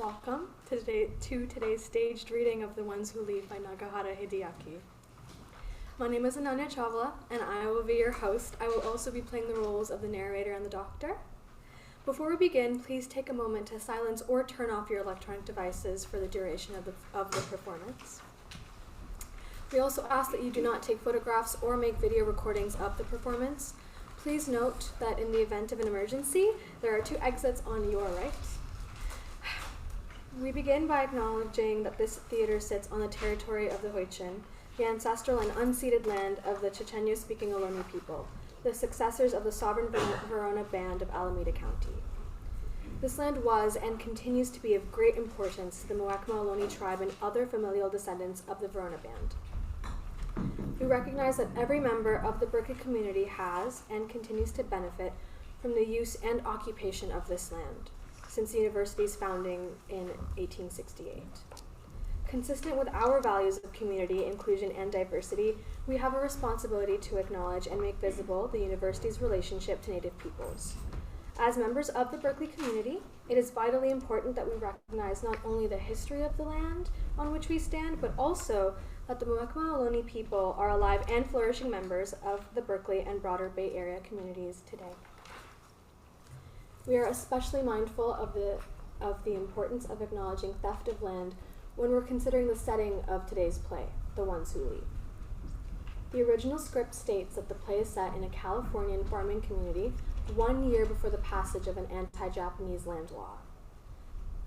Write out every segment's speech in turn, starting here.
Welcome to today's staged reading of The Ones Who Leave by Nagahara Hideaki. My name is Ananya Chawla, and I will be your host. I will also be playing the roles of the narrator and the doctor. Before we begin, please take a moment to silence or turn off your electronic devices for the duration of the performance. We also ask that you do not take photographs or make video recordings of the performance. Please note that in the event of an emergency, there are 2 exits on your right. We begin by acknowledging that this theater sits on the territory of the Hoichin, the ancestral and unceded land of the Chochenyo-speaking Ohlone people, the successors of the sovereign Verona Band of Alameda County. This land was and continues to be of great importance to the Muwekma Ohlone tribe and other familial descendants of the Verona Band. We recognize that every member of the Berkeley community has and continues to benefit from the use and occupation of this land since the university's founding in 1868. Consistent with our values of community, inclusion, and diversity, we have a responsibility to acknowledge and make visible the university's relationship to Native peoples. As members of the Berkeley community, it is vitally important that we recognize not only the history of the land on which we stand, but also that the Muwekma Ohlone people are alive and flourishing members of the Berkeley and broader Bay Area communities today. We are especially mindful of the importance of acknowledging theft of land when we're considering the setting of today's play, The Ones Who Leave. The original script states that the play is set in a Californian farming community 1 year before the passage of an anti-Japanese land law.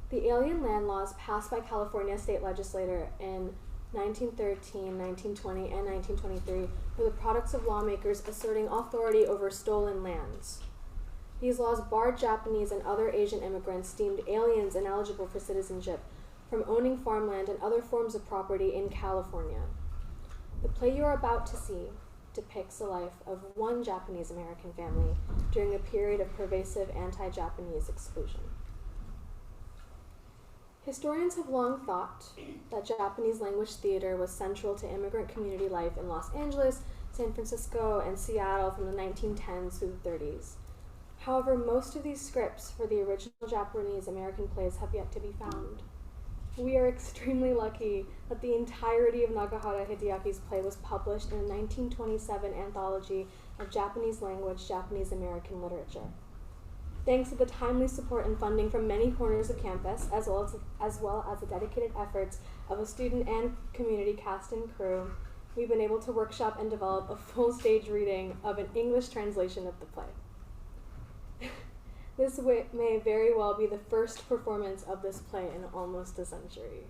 The alien land laws passed by California state legislature in 1913, 1920, and 1923 were the products of lawmakers asserting authority over stolen lands. These laws barred Japanese and other Asian immigrants deemed aliens ineligible for citizenship from owning farmland and other forms of property in California. The play you are about to see depicts the life of one Japanese American family during a period of pervasive anti-Japanese exclusion. Historians have long thought that Japanese language theater was central to immigrant community life in Los Angeles, San Francisco, and Seattle from the 1910s through the 30s. However, most of these scripts for the original Japanese American plays have yet to be found. We are extremely lucky that the entirety of Nagahara Hideaki's play was published in a 1927 anthology of Japanese language, Japanese American literature. Thanks to the timely support and funding from many corners of campus, as well as the dedicated efforts of a student and community cast and crew, we've been able to workshop and develop a full stage reading of an English translation of the play. This may very well be the first performance of this play in almost a century.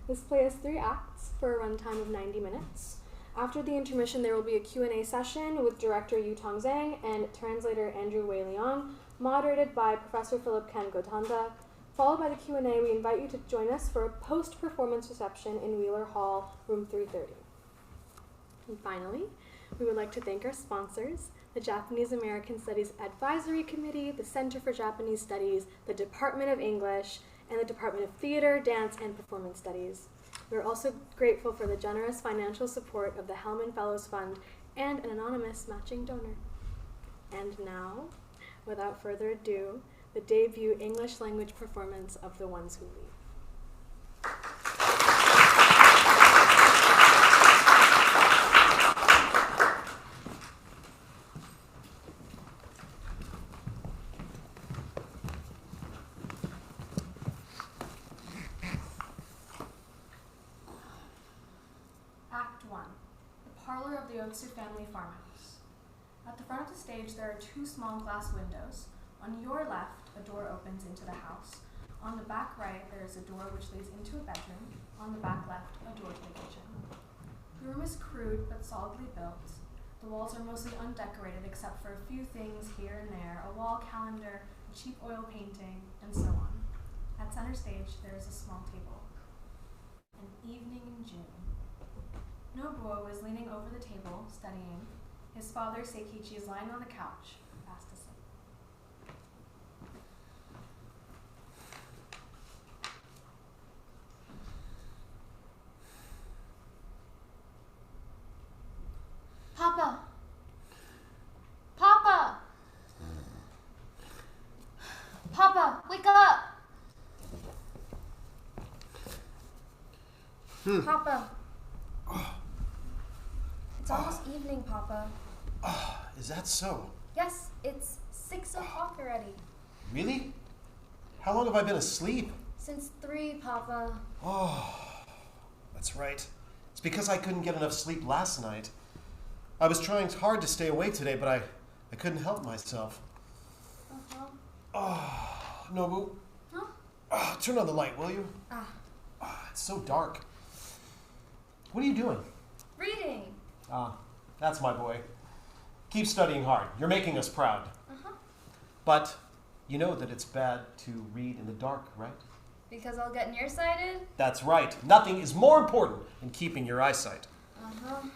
This play has 3 acts for a runtime of 90 minutes. After the intermission, there will be a Q&A session with director Yutong Zhang and translator Andrew Way Leong, moderated by Professor Philip Kan Gotanda. Followed by the Q&A, we invite you to join us for a post-performance reception in Wheeler Hall, room 330. And finally, we would like to thank our sponsors, the Japanese American Studies Advisory Committee, the Center for Japanese Studies, the Department of English, and the Department of Theater, Dance, and Performance Studies. We are also grateful for the generous financial support of the Hellman Fellows Fund and an anonymous matching donor. And now, without further ado, the debut English language performance of The Ones Who Leave. Act 1. The parlor of the Ohtsus family farmhouse. At the front of the stage, there are 2 small glass windows. On your left, a door opens into the house. On the back right, there is a door which leads into a bedroom. On the back left, a door to the kitchen. The room is crude but solidly built. The walls are mostly undecorated except for a few things here and there, a wall calendar, a cheap oil painting, and so on. At center stage, there is a small table. An evening in June. Nobuo is leaning over the table, studying. His father, Seikichi, is lying on the couch, fast asleep. Papa! Papa! Papa! Papa. It's almost evening, Papa. Is that so? Yes, it's 6 o'clock already. Really? How long have I been asleep? Since 3, Papa. Oh, that's right. It's because I couldn't get enough sleep last night. I was trying hard to stay awake today, but I couldn't help myself. Uh-huh. Oh, Nobu. Huh? Oh, turn on the light, will you? It's so dark. What are you doing? Reading. That's my boy. Keep studying hard. You're making us proud. Uh-huh. But you know that it's bad to read in the dark, right? Because I'll get nearsighted? That's right. Nothing is more important than keeping your eyesight. Uh-huh.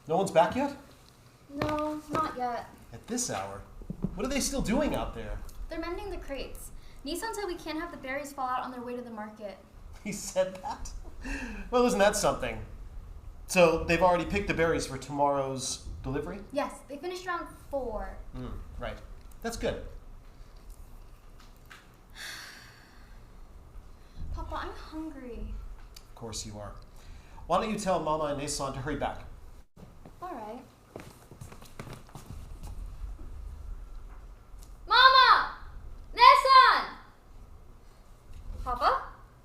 No one's back yet? No, not yet. At this hour? What are they still doing out there? They're mending the crates. Nissan said we can't have the berries fall out on their way to the market. He said that? Well, isn't that something? So they've already picked the berries for tomorrow's delivery? Yes, they finished around 4. Right. That's good. Papa, I'm hungry. Of course you are. Why don't you tell Mama and Nason to hurry back? All right. Mama! Nissan! Papa?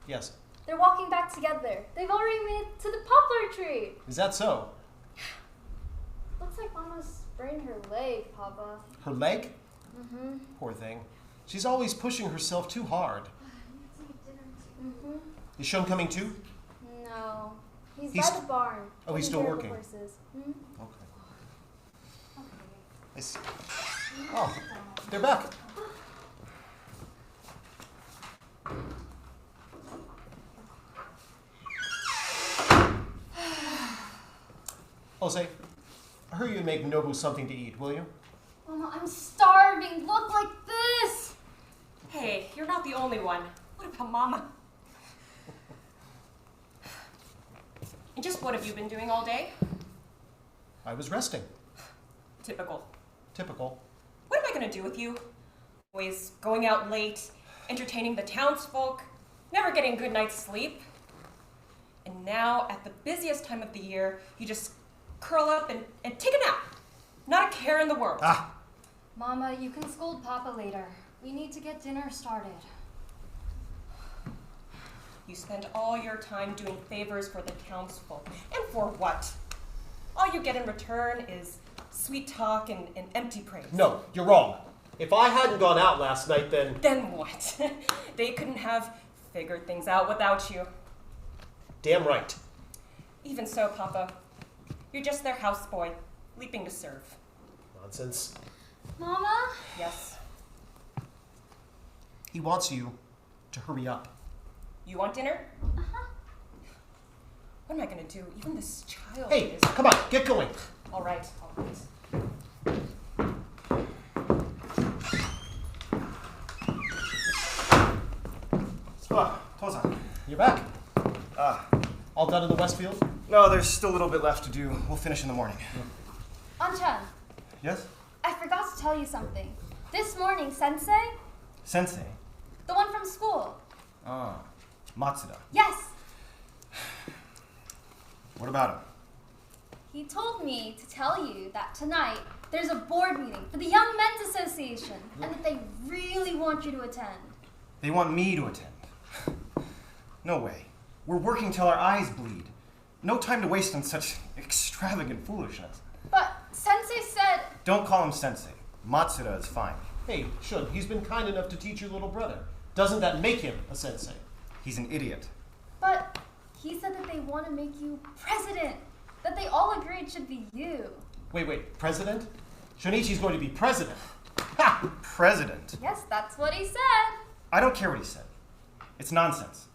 Yes. They're walking back together. They've already made it to the poplar tree. Is that so? Looks like Mama sprained her leg, Papa. Her leg? Mm-hmm. Poor thing. She's always pushing herself too hard. Mm-hmm. Is Sean coming too? No. He's He's- by the barn. Oh, he's taking still care of working. the horses. Hmm? Okay. I see. Oh, they're back. Jose, hurry and make Nobu something to eat, will you? Mama, I'm starving. Look like this. Hey, you're not the only one. What about Mama? And just what have you been doing all day? I was resting. Typical. Typical. What am I going to do with you? Always going out late, entertaining the townsfolk, never getting a good night's sleep. And now, at the busiest time of the year, you just curl up and take a nap. Not a care in the world. Mama, you can scold Papa later. We need to get dinner started. You spend all your time doing favors for the townsfolk. And for what? All you get in return is sweet talk and empty praise. No, you're wrong. If I hadn't gone out last night, then... Then what? They couldn't have figured things out without you. Damn right. Even so, Papa, you're just their houseboy, leaping to serve. Nonsense. Mama? Yes. He wants you to hurry up. You want dinner? Uh-huh. What am I going to do? Even this child Hey, is... come on, get going. All right, all right. Toza. You're back. All done in the Westfield? No, there's still a little bit left to do. We'll finish in the morning. Anchan, Yes? I forgot to tell you something. This morning, Sensei, Sensei. the one from school. Ah, Matsuda. Yes, What about him? he told me to tell you that tonight there's a board meeting for the Young Men's Association and that they really want you to attend. They want me to attend. No way. We're working till our eyes bleed. No time to waste on such extravagant foolishness. But Sensei said, Don't call him Sensei. Matsuda is fine. Hey, Shun, he's been kind enough to teach your little brother. Doesn't that make him a sensei? He's an idiot. but he said that they want to make you president. That they all agreed should be you. Wait, president? Shunichi's going to be president. Ha! President. Yes, that's what he said. I don't care what he said. It's nonsense.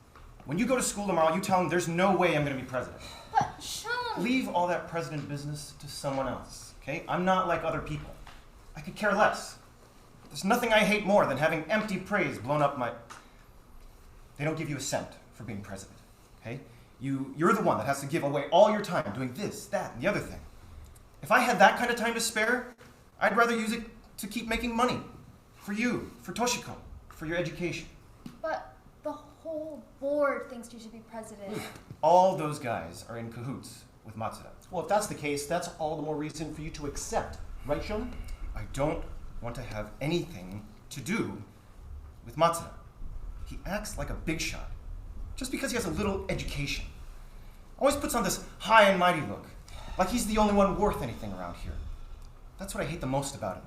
When you go to school tomorrow, you tell him there's no way I'm going to be president. But Shun... Leave all that president business to someone else, okay? I'm not like other people. I could care less. There's nothing I hate more than having empty praise blown up my... They don't give you a cent for being president, okay? You're the one that has to give away all your time doing this, that, and the other thing. If I had that kind of time to spare, I'd rather use it to keep making money. For you, for Toshiko, for your education. But the whole board thinks you should be president. All those guys are in cahoots with Matsuda. Well, if that's the case, that's all the more reason for you to accept. Right, Shona? I don't want to have anything to do with Matsuda. He acts like a big shot, just because he has a little education. Always puts on this high and mighty look, like he's the only one worth anything around here. That's what I hate the most about him.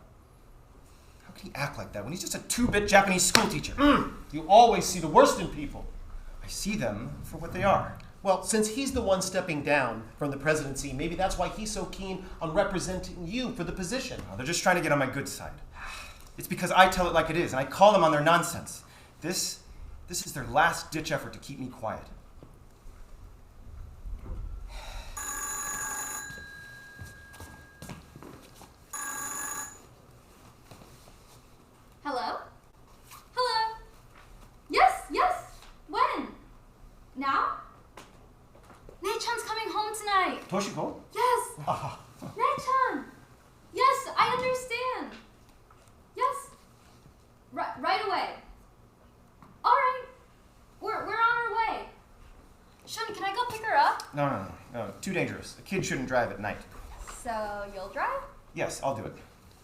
How can he act like that when he's just a 2-bit Japanese schoolteacher? You always see the worst in people. I see them for what they are. Well, since he's the one stepping down from the presidency, maybe that's why he's so keen on representing you for the position. Oh, they're just trying to get on my good side. It's because I tell it like it is, and I call them on their nonsense. This is their last-ditch effort to keep me quiet. Hello? Hello? Yes, yes. When? Now? Nei-chan's coming home tonight. Toshiko? Yes. Nei-chan. Yes, I understand. Yes. Right away. All right. We're on our way. Shun, can I go pick her up? No. Too dangerous. A kid shouldn't drive at night. So you'll drive? Yes, I'll do it.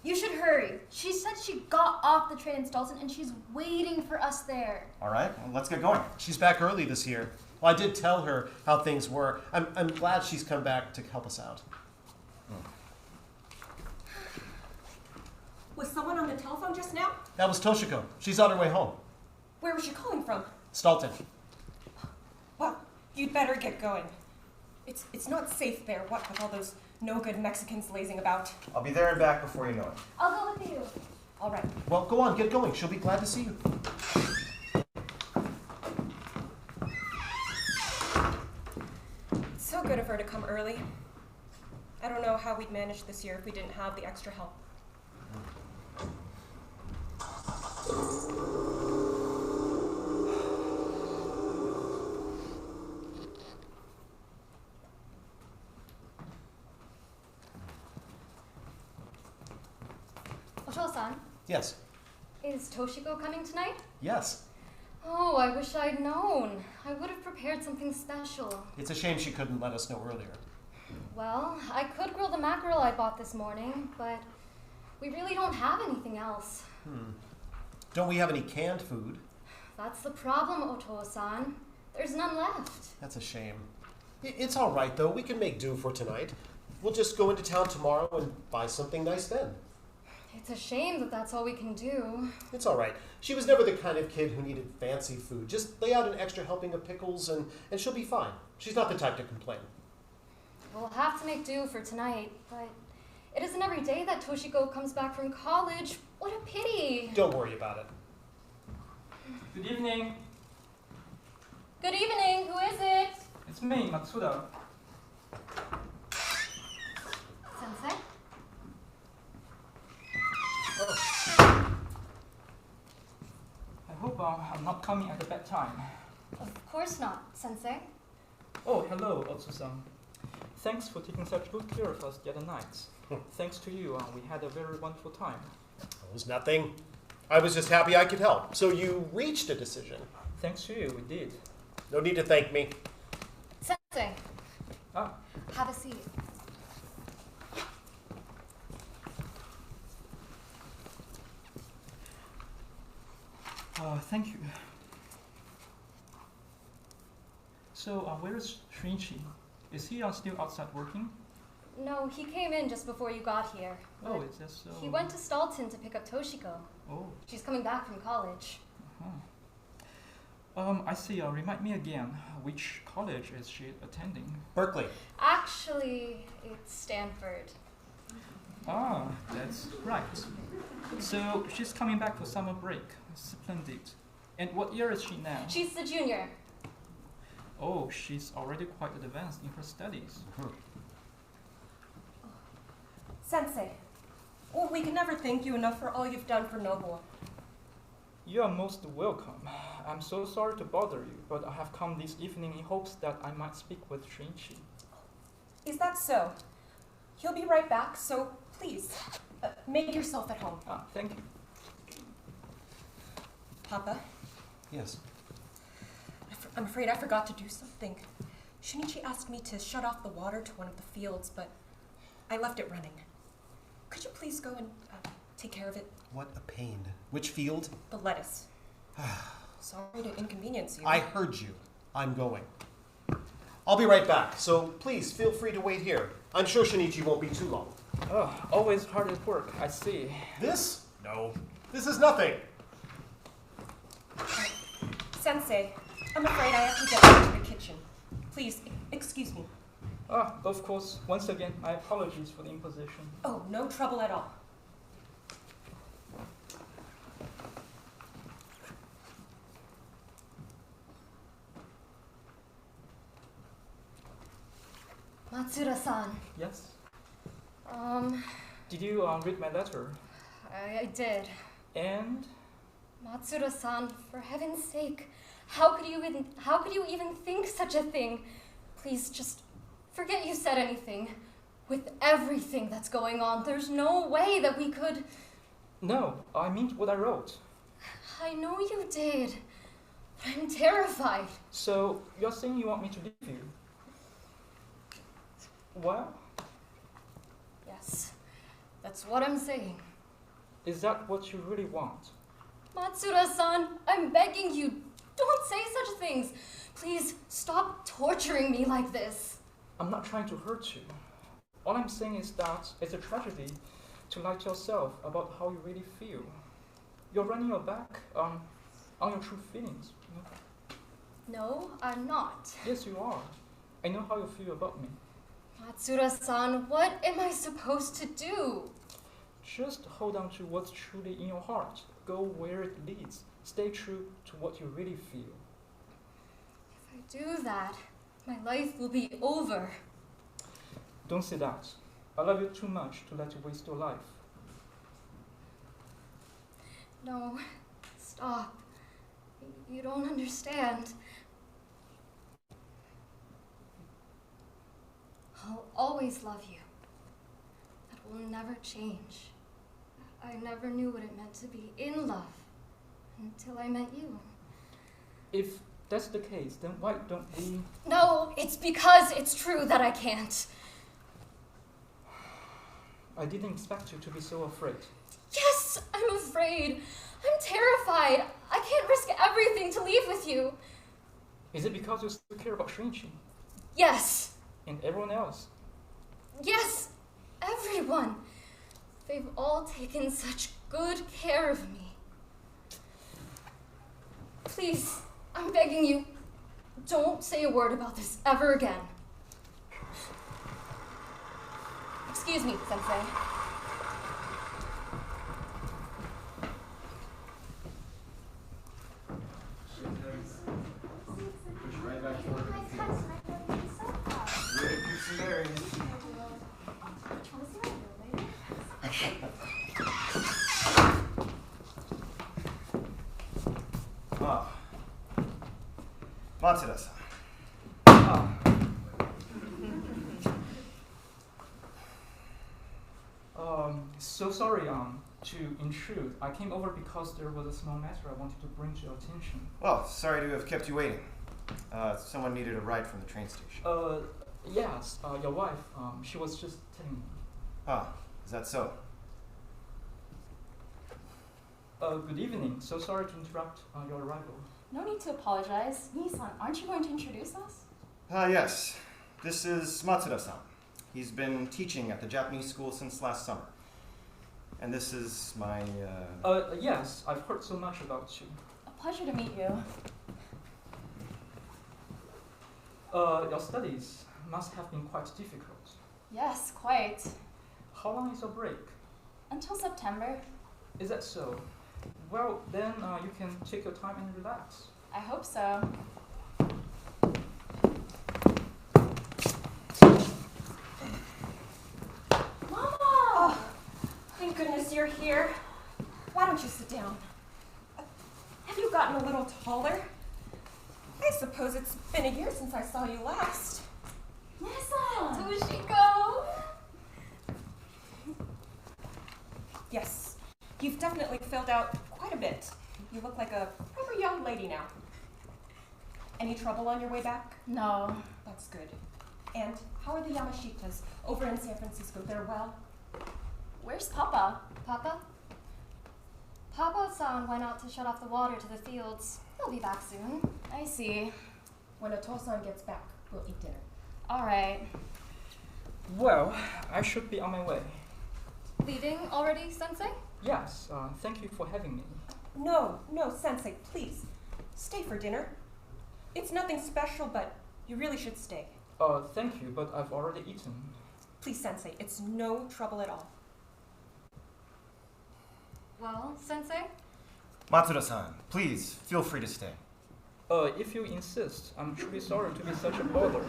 You should hurry. She said she got off the train in Stolzen and she's waiting for us there. All right, well, let's get going. She's back early this year. Well, I did tell her how things were. I'm glad she's come back to help us out. Was someone on the telephone just now? That was Toshiko. She's on her way home. Where was she calling from? Stolten. Well, you'd better get going. It's not safe there, what with all those no-good Mexicans lazing about. I'll be there and back before you know it. I'll go with you. All right. Well, go on, get going. She'll be glad to see you. It's so good of her to come early. I don't know how we'd manage this year if we didn't have the extra help. Ohtsu-san, Yes. is Toshiko coming tonight? Yes. Oh, I wish I'd known. I would have prepared something special. It's a shame she couldn't let us know earlier. Well, I could grill the mackerel I bought this morning, but we really don't have anything else. Don't we have any canned food? That's the problem, Ohtsu-san. There's none left. That's a shame. It's all right, though. We can make do for tonight. We'll just go into town tomorrow and buy something nice then. It's a shame that that's all we can do. It's all right. She was never the kind of kid who needed fancy food. Just lay out an extra helping of pickles and she'll be fine. She's not the type to complain. We'll have to make do for tonight, but it isn't every day that Toshiko comes back from college. What a pity. Don't worry about it. Good evening. Good evening. Who is it? It's me, Matsuda. Sensei? I hope I'm not coming at a bad time. Of course not, Sensei. Oh, hello, Ohtsu-san. Thanks for taking such good care of us the other night. Thanks to you, we had a very wonderful time. It was nothing. I was just happy I could help. So you reached a decision. Thanks to you, we did. No need to thank me. Sensei, Ah, have a seat. thank you. So, where is Shinichi? Is he still outside working? No, he came in just before you got here. Oh, but is that so? He went to Stolten to pick up Toshiko. Oh, She's coming back from college. I see. Remind me again, which college is she attending? Berkeley. Actually, it's Stanford. Ah, that's right. So, she's coming back for summer break. Splendid. And what year is she now? She's the junior. Oh, she's already quite advanced in her studies. Sensei, well, we can never thank you enough for all you've done for Nobuo. You are most welcome. I'm so sorry to bother you, but I have come this evening in hopes that I might speak with Shinichi. Is that so? He'll be right back, so please, make yourself at home. Ah, thank you. Papa, Yes. I'm afraid I forgot to do something. Shinichi asked me to shut off the water to one of the fields, but I left it running. Could you please go and take care of it? What a pain. Which field? The lettuce. Sorry to inconvenience you. I heard you. I'm going. I'll be right back, so please feel free to wait here. I'm sure Shinichi won't be too long. Oh, always hard at work, I see. This? No. This is nothing. Sensei, I'm afraid I have to get back to the kitchen. Please, excuse me. Of course, once again, my apologies for the imposition. Oh, no trouble at all. Matsuda-san. Yes? Did you read my letter? I did. And? Matsuda-san, for heaven's sake, how could you even think such a thing? Please just forget you said anything. With everything that's going on, there's no way that we could... No, I meant what I wrote. I know you did. I'm terrified. So, you're saying you want me to leave you? Well? Yes, that's what I'm saying. Is that what you really want? Matsuda-san, I'm begging you, don't say such things. Please stop torturing me like this. I'm not trying to hurt you. All I'm saying is that it's a tragedy to lie to yourself about how you really feel. You're running your back on your true feelings. You know? No, I'm not. Yes, you are. I know how you feel about me. Matsuda-san, what am I supposed to do? Just hold on to what's truly in your heart. Go where it leads. Stay true to what you really feel. If I do that, my life will be over. Don't say that. I love you too much to let you waste your life. No, stop. You don't understand. I'll always love you. That will never change. I never knew what it meant to be in love until I met you. If that's the case, then why don't we... No, it's because it's true that I can't. I didn't expect you to be so afraid. Yes, I'm afraid. I'm terrified. I can't risk everything to leave with you. Is it because you still care about Shinichi? Yes. And everyone else? Yes, everyone. They've all taken such good care of me. Please, I'm begging you, don't say a word about this ever again. Excuse me, Sensei. Matsuda-san. So sorry to intrude. I came over because there was a small matter I wanted to bring to your attention. Well, sorry to have kept you waiting. Someone needed a ride from the train station. Yes, your wife, she was just telling me. Ah, is that so? Good evening. So sorry to interrupt your arrival. No need to apologize. Nii-san, aren't you going to introduce us? Yes. This is Matsuda-san. He's been teaching at the Japanese school since last summer. And this is my, Yes, I've heard so much about you. A pleasure to meet you. Your studies must have been quite difficult. Yes, quite. How long is your break? Until September. Is that so? Well, then you can take your time and relax. I hope so. Mama! Oh, thank goodness you're here. Why don't you sit down? Have you gotten a little taller? I suppose it's been a year since I saw you last. Nii-san! Where she go? Yes, you've definitely filled out quite a bit. You look like a proper young lady now. Any trouble on your way back? No. That's good. And how are the Yamashitas over in San Francisco? They're well? Where's Papa? Papa? Papa-san went out to shut off the water to the fields. He'll be back soon. I see. When Ohtsus gets back, we'll eat dinner. All right. Well, I should be on my way. Leaving already, Sensei? Yes, thank you for having me. No, Sensei, please. Stay for dinner. It's nothing special, but you really should stay. Thank you, but I've already eaten. Please, Sensei, it's no trouble at all. Well, Sensei? Matsuda-san, please, feel free to stay. If you insist, I'm truly sorry to be such a bother.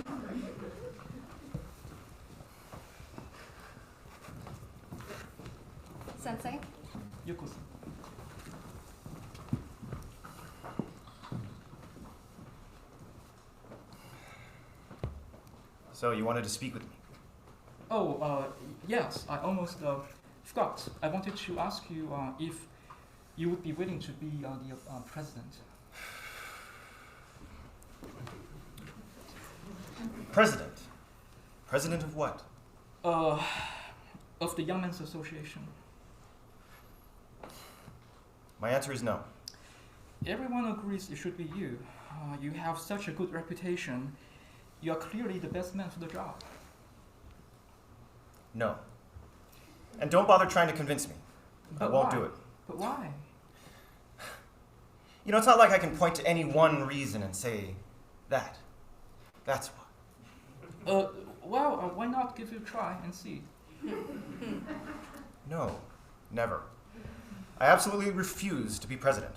Sensei? Yuko-san. So you wanted to speak with me? Yes, I almost forgot. I wanted to ask you if you would be willing to be the president. President? President of what? Of the Young Men's Association. My answer is no. Everyone agrees it should be you. You have such a good reputation. You are clearly the best man for the job. No. And don't bother trying to convince me. I But won't why? do it. But why? You know, it's not like I can point to any one reason and say that. That's why. Why not give it a try and see? No, never. I absolutely refuse to be president.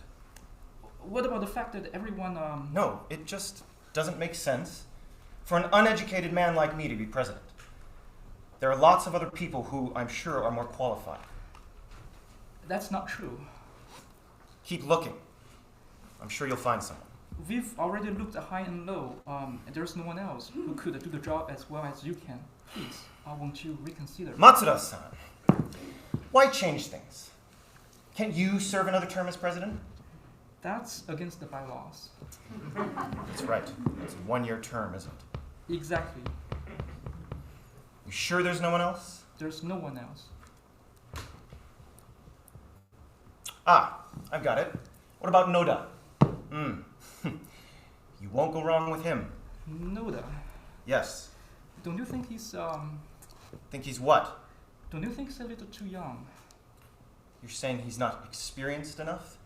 What about the fact that everyone, No, it just doesn't make sense for an uneducated man like me to be president. There are lots of other people who I'm sure are more qualified. That's not true. Keep looking. I'm sure you'll find someone. We've already looked high and low. There's no one else who could do the job as well as you can. Please, won't you reconsider? Matsuda-san, why change things? Can't you serve another term as president? That's against the bylaws. That's right. It's a one-year term, isn't it? Exactly. You sure there's no one else? There's no one else. Ah, I've got it. What about Noda? You won't go wrong with him. Noda. Yes. Don't you think he's, Think he's what? don't you think he's a little too young? You're saying he's not experienced enough?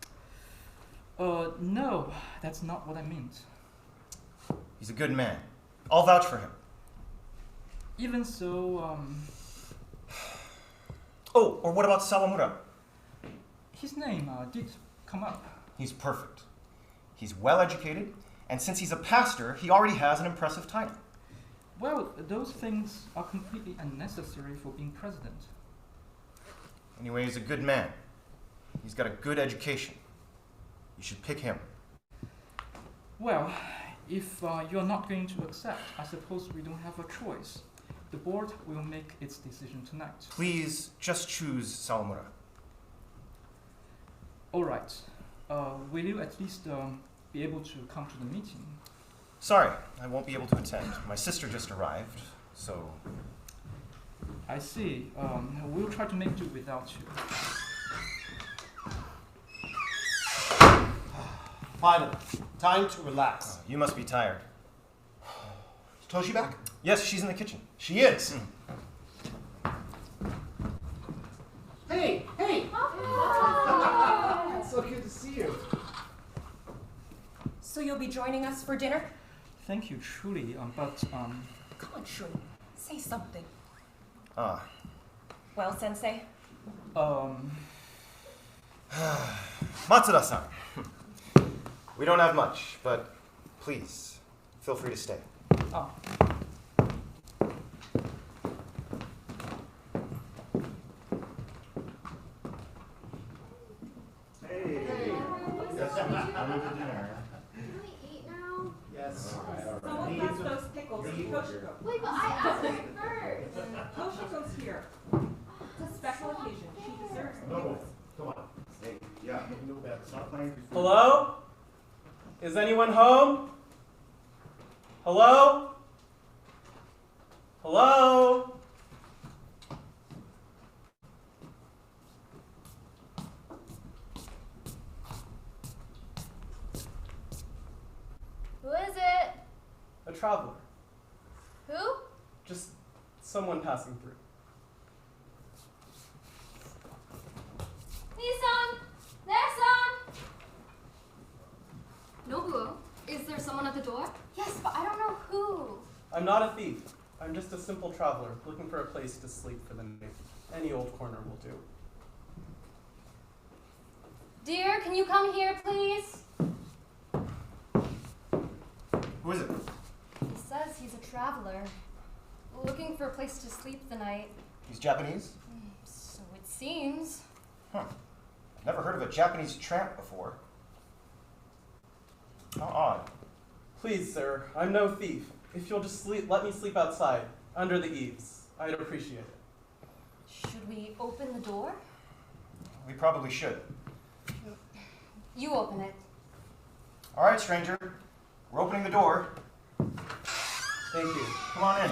No, that's not what I meant. He's a good man. I'll vouch for him. Even so, Oh, or what about Sawamura? his name did come up. He's perfect. He's well educated, and since he's a pastor, he already has an impressive title. Well, those things are completely unnecessary for being president. Anyway, he's a good man. He's got a good education. You should pick him. Well, if you're not going to accept, I suppose we don't have a choice. The board will make its decision tonight. Please just choose Sawamura. All right. Will you at least be able to come to the meeting? Sorry, I won't be able to attend. My sister just arrived, so... I see. We'll try to make do without you. Finally, time to relax. You must be tired. Is Toshi back? Yes, she's in the kitchen. She is. Hey! It's so good to see you. So you'll be joining us for dinner? Thank you, truly. But Come on, Shun. Say something. Ah, Well, Sensei? Matsuda-san. We don't have much, but please, feel free to stay. oh, Can we eat now? Yes. Someone pass those pickles to Toshiko. Wait, but I asked her first. Toshiko's here. It's a special occasion. She deserves it. Come on. Hey, yeah, no bad. Stop playing before. Is anyone home? Hello? Hello? Who is it? A traveler. Who? Just someone passing through. Nissan! Nissan! Nobuo, is there someone at the door? Yes, but I don't know who. I'm not a thief. I'm just a simple traveler looking for a place to sleep for the night. Any old corner will do. Dear, can you come here, please? Who is it? He says he's a traveler, looking for a place to sleep the night. He's Japanese? So it seems. Huh. I've never heard of a Japanese tramp before. How odd. Please, sir, I'm no thief. If you'll just let me sleep outside, under the eaves, I'd appreciate it. Should we open the door? We probably should. You open it. All right, stranger. We're opening the door. Thank you. Come on in.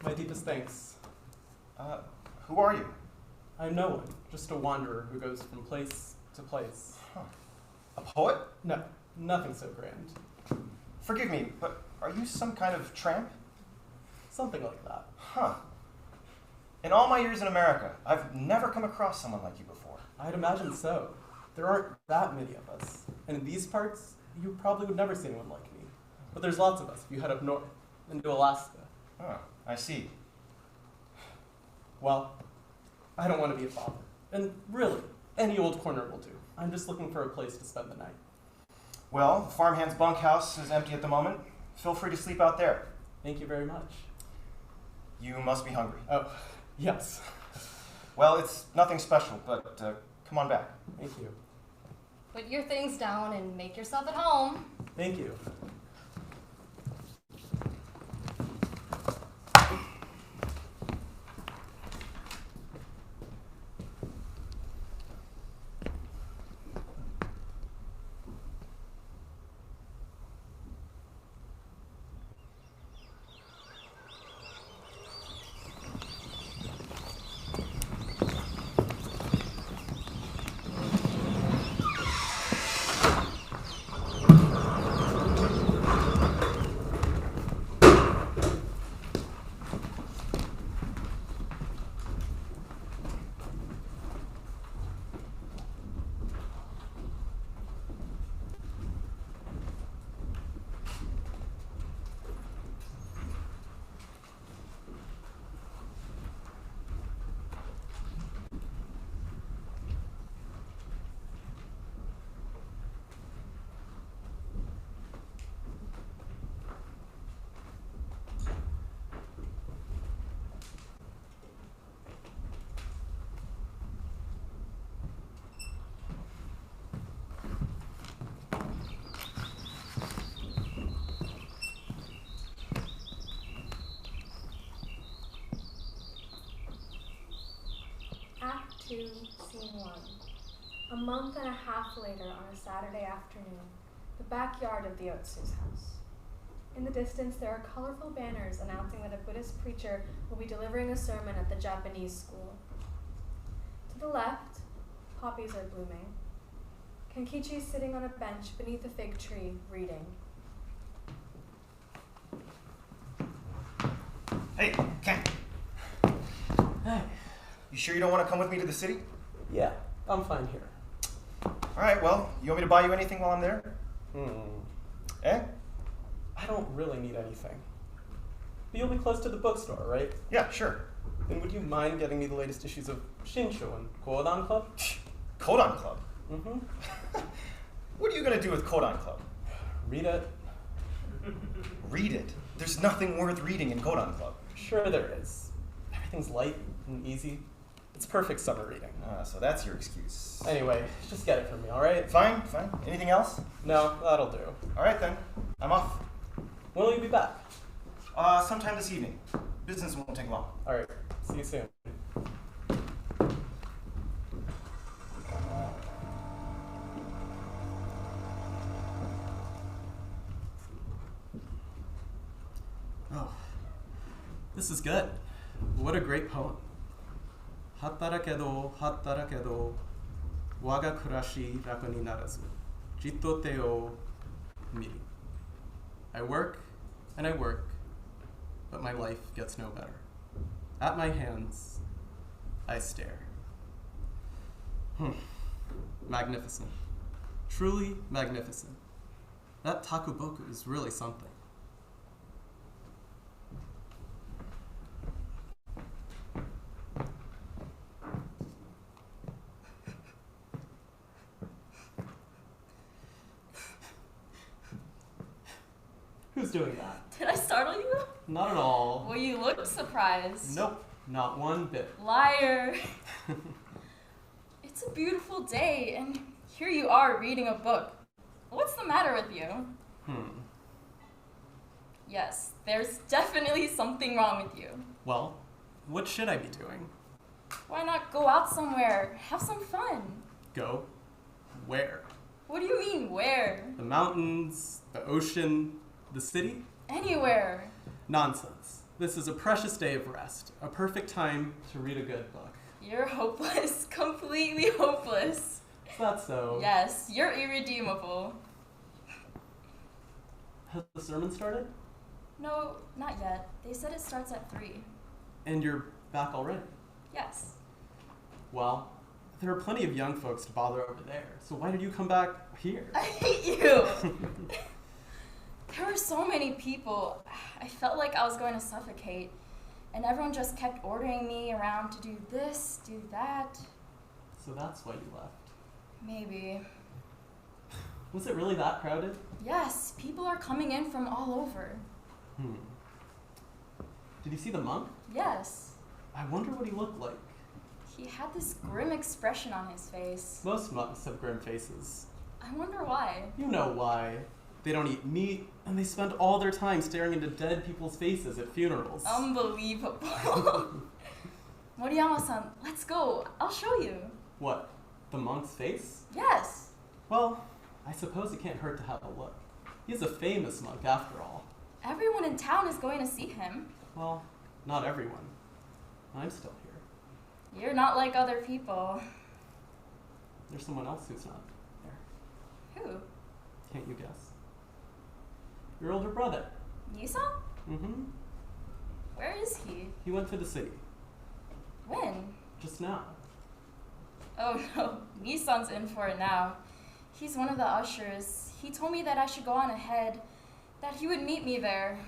My deepest thanks. Who are you? I'm no one, just a wanderer who goes from place to place. Huh. A poet? No, nothing so grand. Forgive me, but are you some kind of tramp? Something like that. Huh. In all my years in America, I've never come across someone like you before. I'd imagine so. There aren't that many of us. And in these parts, you probably would never see anyone like me. But there's lots of us if you head up north, into Alaska. Oh, I see. Well, I don't want to be a father. And really, any old corner will do. I'm just looking for a place to spend the night. Well, the farmhand's bunkhouse is empty at the moment. Feel free to sleep out there. Thank you very much. You must be hungry. Oh, yes. Well, it's nothing special, but come on back. Thank you. Put your things down and make yourself at home. Thank you. Act 2, Scene 1. A month and a half later on a Saturday afternoon, the backyard of the Ohtsus house. In the distance, there are colorful banners announcing that a Buddhist preacher will be delivering a sermon at the Japanese school. To the left, poppies are blooming. Kenkichi is sitting on a bench beneath a fig tree, reading. Hey, Ken. Hey. You sure you don't want to come with me to the city? Yeah, I'm fine here. All right, well, you want me to buy you anything while I'm there? Eh? I don't really need anything. But you'll be close to the bookstore, right? Yeah, sure. Then would you mind getting me the latest issues of Shinsho and Kodan Club? Kodan Club? Mm-hmm. What are you going to do with Kodan Club? Read it. Read it? There's nothing worth reading in Kodan Club. Sure there is. Everything's light and easy. It's perfect summer reading. So that's your excuse. Anyway, just get it from me, all right? Fine, fine. Anything else? No, that'll do. All right, then. I'm off. When will you be back? Sometime this evening. Business won't take long. All right. See you soon. This is good. What a great poem. Hatarakedo, hatarakedo, waga kurashi raku ni narazu, jitto te o miri. I work and I work, but my life gets no better. At my hands, I stare. Magnificent. Truly magnificent. That takuboku is really something. Who's doing that? Did I startle you? Not at all. Well, you looked surprised. Nope, not one bit. Liar. It's a beautiful day, and here you are reading a book. What's the matter with you? Yes, there's definitely something wrong with you. Well, what should I be doing? Why not go out somewhere? Have some fun. Go? Where? What do you mean, where? The mountains, the ocean, the city? Anywhere. Nonsense. This is a precious day of rest, a perfect time to read a good book. You're hopeless. Completely hopeless. Is that so? Yes, you're irredeemable. Has the sermon started? No, not yet. They said it starts at 3. And you're back already? Yes. Well, there are plenty of young folks to bother over there, so why did you come back here? I hate you! There were so many people. I felt like I was going to suffocate, and everyone just kept ordering me around to do this, do that. So that's why you left. Maybe. Was it really that crowded? Yes, people are coming in from all over. Did you see the monk? Yes. I wonder what he looked like. He had this grim expression on his face. Most monks have grim faces. I wonder why. You know why. They don't eat meat, and they spend all their time staring into dead people's faces at funerals. Unbelievable. Moriyama-san, let's go. I'll show you. What? The monk's face? Yes. Well, I suppose it can't hurt to have a look. He's a famous monk after all. Everyone in town is going to see him. Well, not everyone. I'm still here. You're not like other people. There's someone else who's not there. Who? Can't you guess? Your older brother. Nisan? Mm-hmm. Where is he? He went to the city. When? Just now. Oh no, Nisan's in for it now. He's one of the ushers. He told me that I should go on ahead, that he would meet me there.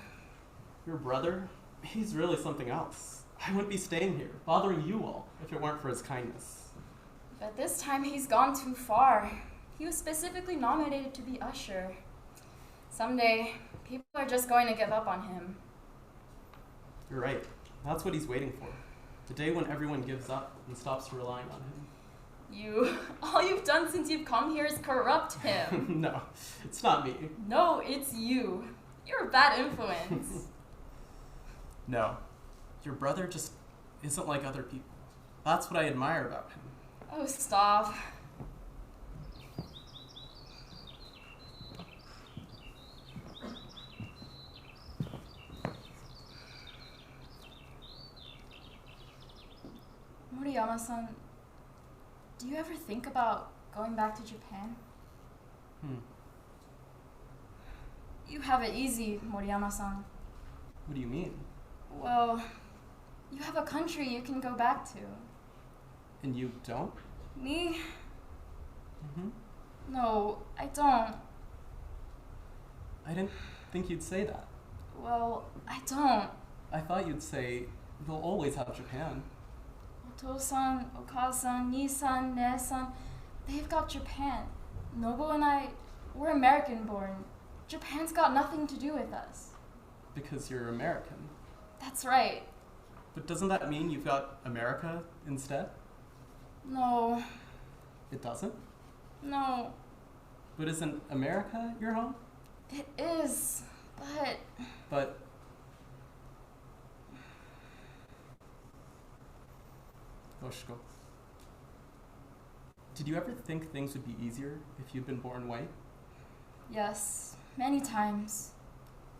Your brother? He's really something else. I wouldn't be staying here, bothering you all, if it weren't for his kindness. But this time he's gone too far. He was specifically nominated to be usher. Someday, people are just going to give up on him. You're right. That's what he's waiting for. The day when everyone gives up and stops relying on him. All you've done since you've come here is corrupt him. No, it's not me. No, it's you. You're a bad influence. No, your brother just isn't like other people. That's what I admire about him. Oh, stop. Moriyama-san, do you ever think about going back to Japan? You have it easy, Moriyama-san. What do you mean? Well, you have a country you can go back to. And you don't? Me? Mm-hmm. No, I don't. I didn't think you'd say that. Well, I don't. I thought you'd say, we'll always have Japan. Oto-san, Oka-san, Ni-san, Ne-san, they've got Japan. Nobu and I, we're American born. Japan's got nothing to do with us. Because you're American. That's right. But doesn't that mean you've got America instead? No. It doesn't? No. But isn't America your home? It is, but... But... Yoshiko. Did you ever think things would be easier if you'd been born white? Yes, many times.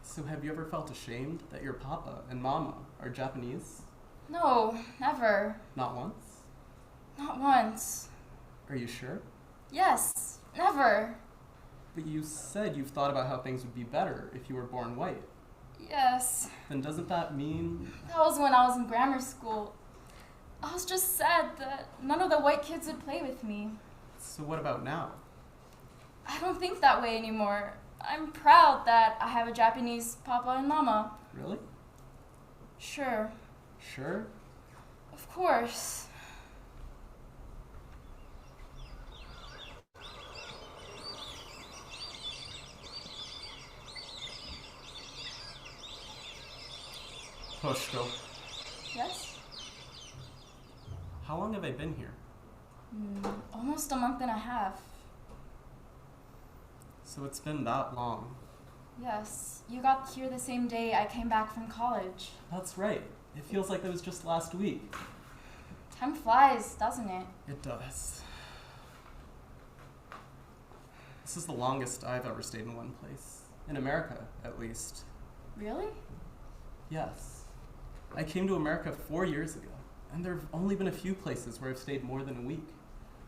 So have you ever felt ashamed that your papa and mama are Japanese? No, never. Not once? Not once. Are you sure? Yes, never. But you said you've thought about how things would be better if you were born white. Yes. Then doesn't that mean... That was when I was in grammar school. I was just sad that none of the white kids would play with me. So what about now? I don't think that way anymore. I'm proud that I have a Japanese papa and mama. Really? Sure. Sure? Of course. Toshiko, Yes? how long have I been here? Almost a month and a half. So it's been that long. Yes. You got here the same day I came back from college. That's right. It feels like it was just last week. Time flies, doesn't it? It does. This is the longest I've ever stayed in one place. In America, at least. Really? Yes. I came to America 4 years ago, and there have only been a few places where I've stayed more than a week.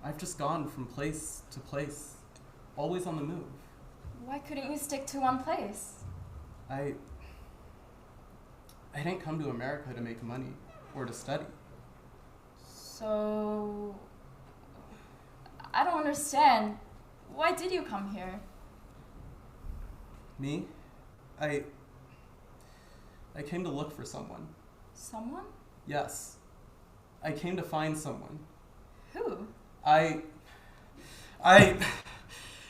I've just gone from place to place, always on the move. Why couldn't you stick to one place? I didn't come to America to make money or to study. So... I don't understand. Why did you come here? Me? I came to look for someone. Someone? Yes. I came to find someone. Who? It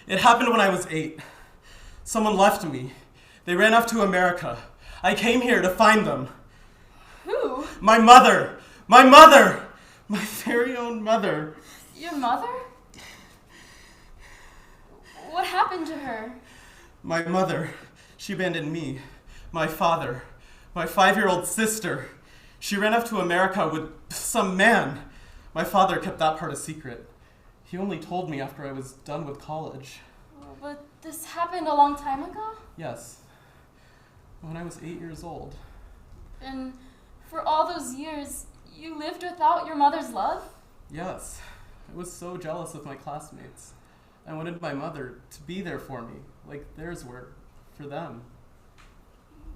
happened when I was 8. Someone left me. They ran off to America. I came here to find them. Who? My mother! My mother! My very own mother. Your mother? What happened to her? My mother. She abandoned me. My father. My 5-year-old sister. She ran off to America with some man. My father kept that part a secret. He only told me after I was done with college. But this happened a long time ago? Yes. When I was 8 years old. And for all those years, you lived without your mother's love? Yes. I was so jealous of my classmates. I wanted my mother to be there for me, like theirs were, for them.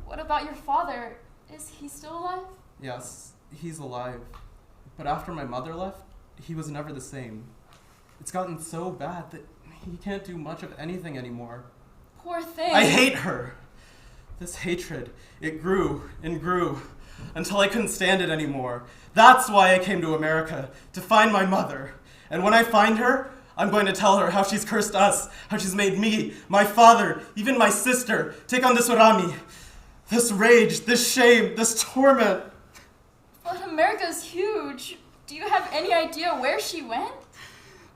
What about your father? Is he still alive? Yes, he's alive. But after my mother left, he was never the same. It's gotten so bad that he can't do much of anything anymore. Poor thing. I hate her! This hatred, it grew and grew until I couldn't stand it anymore. That's why I came to America, to find my mother. And when I find her, I'm going to tell her how she's cursed us, how she's made me, my father, even my sister, take on this urami, this rage, this shame, this torment. But America's huge. Do you have any idea where she went?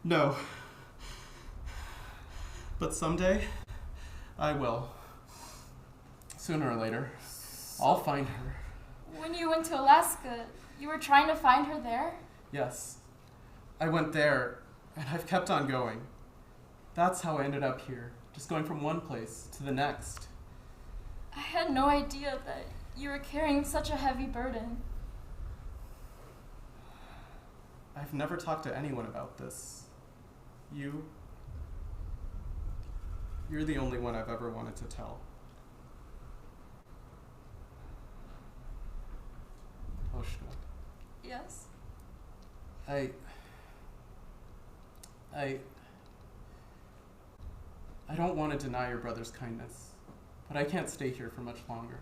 No. But someday, I will. Sooner or later, I'll find her. When you went to Alaska, you were trying to find her there? Yes. I went there, and I've kept on going. That's how I ended up here, just going from one place to the next. I had no idea that you were carrying such a heavy burden. I've never talked to anyone about this. You're the only one I've ever wanted to tell. Oshka. Yes? I don't want to deny your brother's kindness, but I can't stay here for much longer.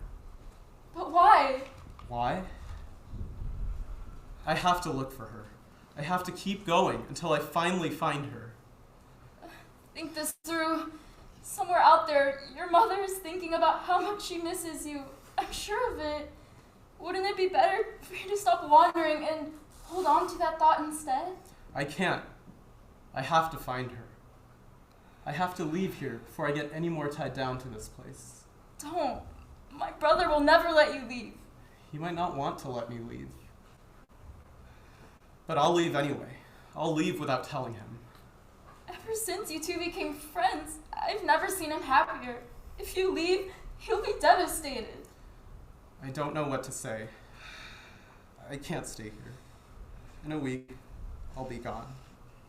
But why? Why? I have to look for her. I have to keep going until I finally find her. Think this through. Somewhere out there, your mother is thinking about how much she misses you. I'm sure of it. Wouldn't it be better for you to stop wandering and hold on to that thought instead? I can't. I have to find her. I have to leave here before I get any more tied down to this place. Don't. My brother will never let you leave. He might not want to let me leave. But I'll leave anyway. I'll leave without telling him. Ever since you two became friends, I've never seen him happier. If you leave, He'll be devastated. I don't know what to say. I can't stay here. In a week, I'll be gone.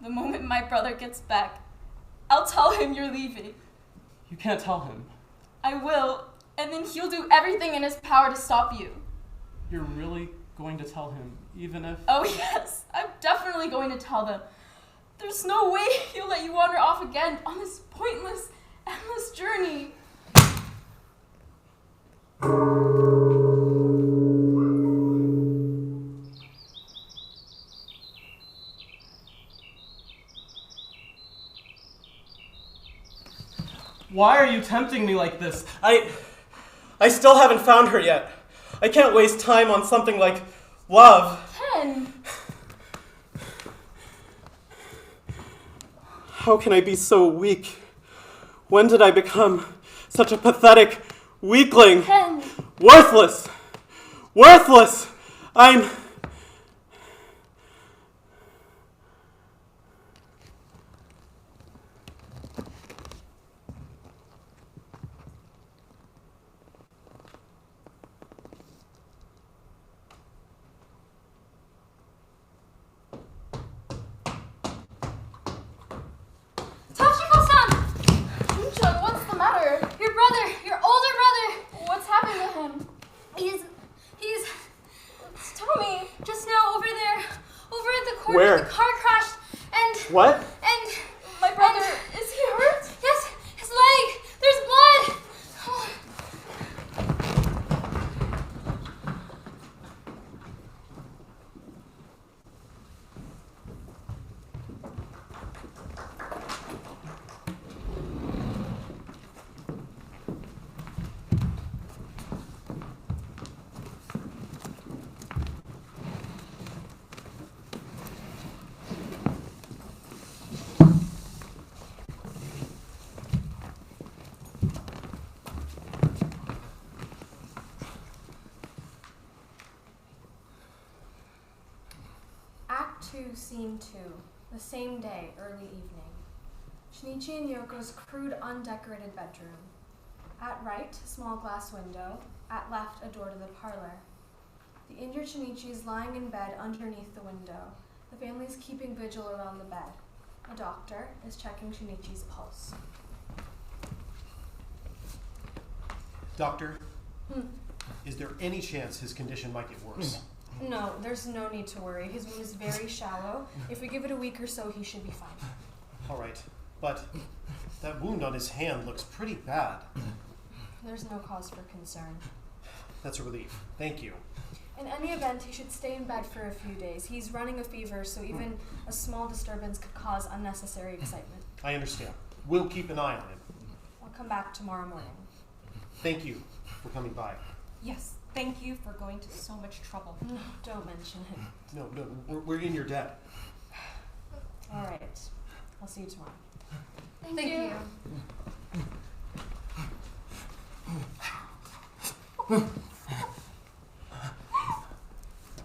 The moment my brother gets back, I'll tell him you're leaving. You can't tell him. I will, and then he'll do everything in his power to stop you. You're really going to tell him, even if... Oh yes, I'm definitely going to tell them. There's no way he'll let you wander off again on this pointless, endless journey. Why are you tempting me like this? I still haven't found her yet. I can't waste time on something like love. Ken! How can I be so weak? When did I become such a pathetic weakling? Ken! Worthless! Worthless! I'm... Where? The car crashed, and... What? And... My brother, is he hurt? Yes, his leg! There's blood! Scene 2, the same day, early evening. Shinichi and Yoko's crude, undecorated bedroom. At right, small glass window. At left, a door to the parlor. The injured Shinichi is lying in bed underneath the window. The family is keeping vigil around the bed. A doctor is checking Shinichi's pulse. Doctor, is there any chance his condition might get worse? No, there's no need to worry. His wound is very shallow. If we give it a week or so, he should be fine. All right, but that wound on his hand looks pretty bad. There's no cause for concern. That's a relief. Thank you. In any event, he should stay in bed for a few days. He's running a fever, so even a small disturbance could cause unnecessary excitement. I understand. We'll keep an eye on him. I'll come back tomorrow morning. Thank you for coming by. Yes, thank you for going to so much trouble. No, don't mention it. No, we're in your debt. All right. I'll see you tomorrow. Thank you.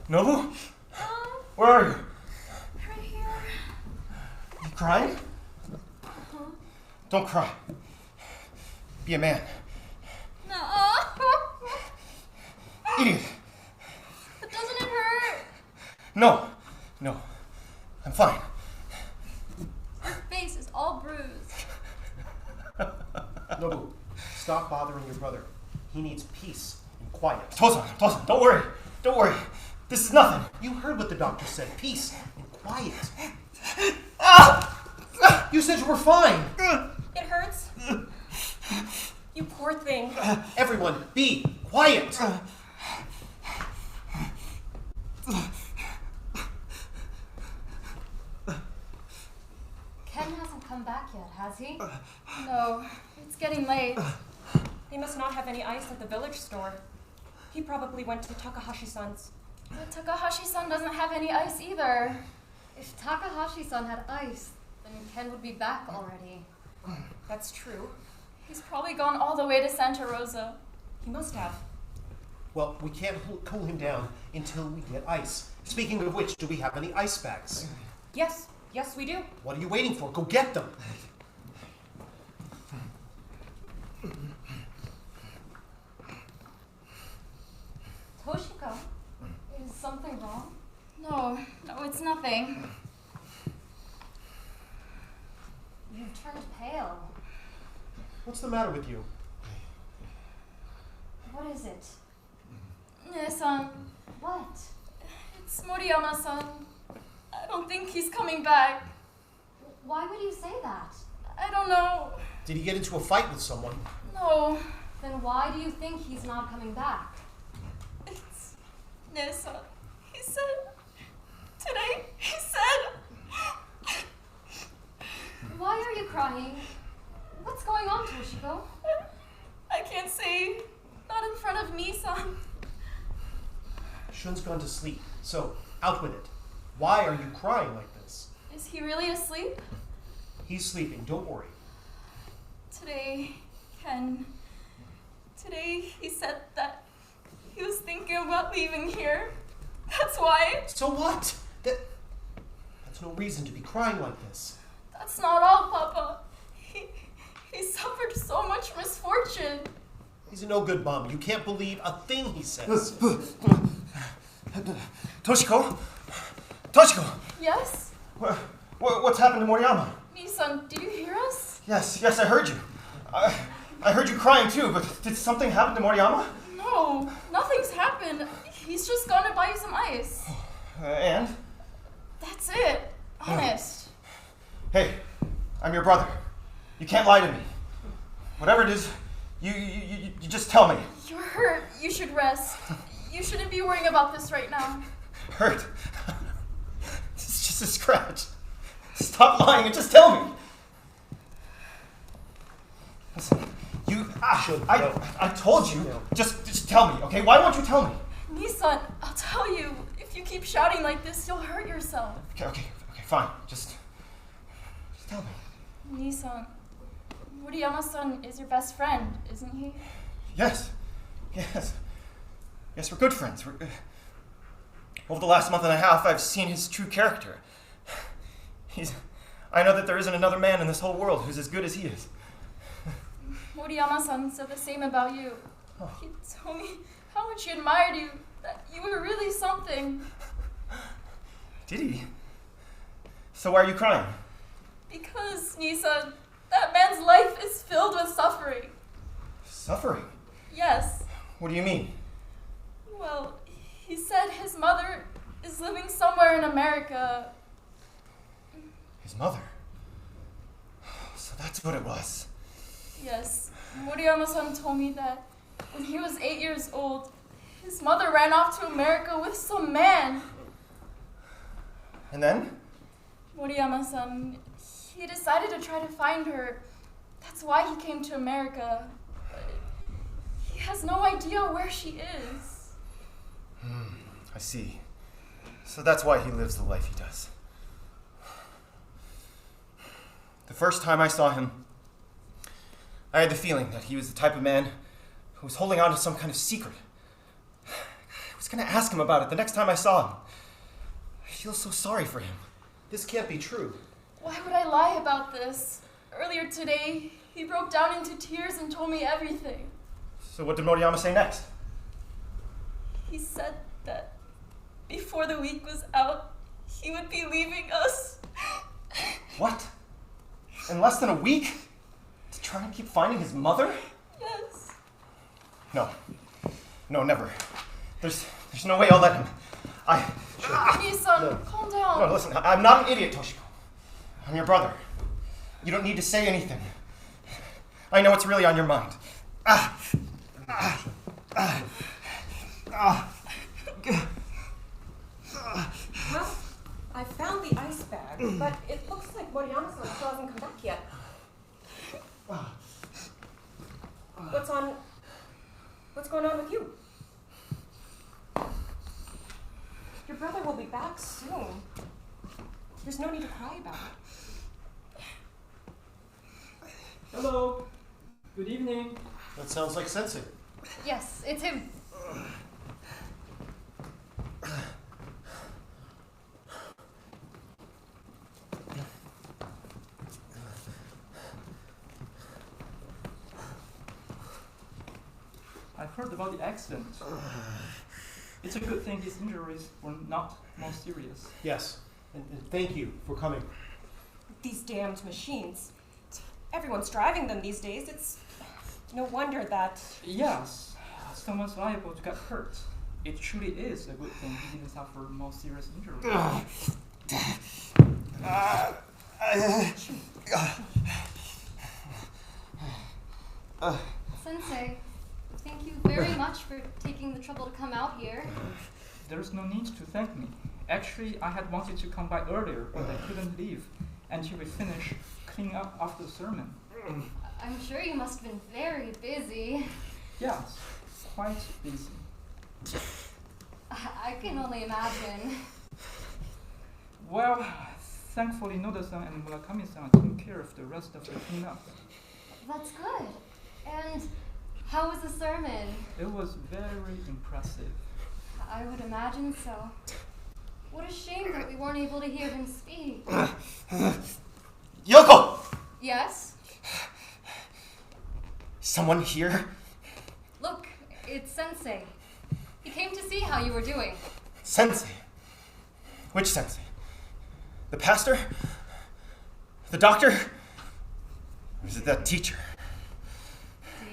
Nobu? Where are you? Right here. You crying? Don't cry. Be a man. No. Idiot. But doesn't it hurt? No. I'm fine. Your face is all bruised. Nobu, stop bothering your brother. He needs peace and quiet. Tosan, don't worry. This is nothing. You heard what the doctor said. Peace and quiet. Ah! You said you were fine. It hurts. You poor thing. Everyone, be quiet. Ken hasn't come back yet, has he? No, it's getting late. They must not have any ice at the village store. He probably went to Takahashi-san's. But Takahashi-san doesn't have any ice either. If Takahashi-san had ice, then Ken would be back already. That's true. He's probably gone all the way to Santa Rosa. He must have. Well, we can't cool him down until we get ice. Speaking of which, do we have any ice bags? Yes, we do. What are you waiting for? Go get them. No, it's nothing. You've turned pale. What's the matter with you? What is it? Ne-san, What? it's Moriyama-san. I don't think he's coming back. Why would you say that? I don't know. Did he get into a fight with someone? No, Then why do you think he's not coming back? it's Ne-san. He said, today, he said, Why are you crying? What's going on, Toshiko? I can't say, not in front of me-san. Shun's gone to sleep, so out with it. Why are you crying like this? Is he really asleep? He's sleeping, don't worry. Today he said that he was thinking about leaving here. That's why. So what? That's no reason to be crying like this. That's not all, Papa. He suffered so much misfortune. He's a no good bum. You can't believe a thing he says. Toshiko? Toshiko! Yes? What's happened to Moriyama? Nisan, did you hear us? Yes, I heard you. I heard you crying too, but did something happen to Moriyama? No, nothing's happened. He's just gone to buy you some ice. And? That's it. Honest. Hey, I'm your brother. You can't lie to me. Whatever it is, you just tell me. You're hurt. You should rest. You shouldn't be worrying about this right now. Hurt? It's just a scratch. Stop lying and just tell me. Listen, I told you. Just tell me, okay? Why won't you tell me? Nisan, I'll tell you. If you keep shouting like this, you'll hurt yourself. Okay, fine. Just tell me. Nisan, Moriyama-san is your best friend, isn't he? Yes, we're good friends. Over the last month and a half, I've seen his true character. I know that there isn't another man in this whole world who's as good as he is. Moriyama-san said the same about you. Oh. He told me how much he admired you, that you were really something. Did he? So why are you crying? Because, Nisan, that man's life is filled with suffering. Suffering? Yes. What do you mean? Well, he said his mother is living somewhere in America. His mother? So that's what it was. Yes. Moriyama-san told me that when he was 8 years old, his mother ran off to America with some man. And then? Moriyama-san, he decided to try to find her. That's why he came to America. But he has no idea where she is. I see. So that's why he lives the life he does. The first time I saw him, I had the feeling that he was the type of man who was holding on to some kind of secret. I was going to ask him about it the next time I saw him. I feel so sorry for him. This can't be true. Why would I lie about this? Earlier today, he broke down into tears and told me everything. So what did Moriyama say next? He said that before the week was out, he would be leaving us. What? In less than a week? To try and keep finding his mother? Yes. No, never. There's no way I'll let him. Nisan, calm down. No, listen, I'm not an idiot, Toshiko. I'm your brother. You don't need to say anything. I know what's really on your mind. Well, I found the ice bag, but it looks like Moriyama-san still hasn't come back yet. What's going on with you? Your brother will be back soon. There's no need to cry about it. Hello. Good evening. That sounds like Sensei. Yes, it's him. I've heard about the accident. It's a good thing his injuries were not more serious. Yes, and thank you for coming. These damned machines. Everyone's driving them these days. It's no wonder that... Yes, someone's liable to get hurt. It truly is a good thing he didn't suffer more serious injuries. Sensei, thank you very much for taking the trouble to come out here. There's no need to thank me. Actually, I had wanted to come by earlier, but I couldn't leave until we finish cleaning up after the sermon. I'm sure you must have been very busy. Yes, quite busy. I can only imagine. Well, thankfully Noda-san and Murakami-san took care of the rest of the cleanup. That's good. And how was the sermon? It was very impressive. I would imagine so. What a shame that we weren't able to hear him speak. Yoko! Yes? Someone here? Look, it's Sensei. He came to see how you were doing. Sensei? Which sensei? The pastor? The doctor? Or is it that teacher?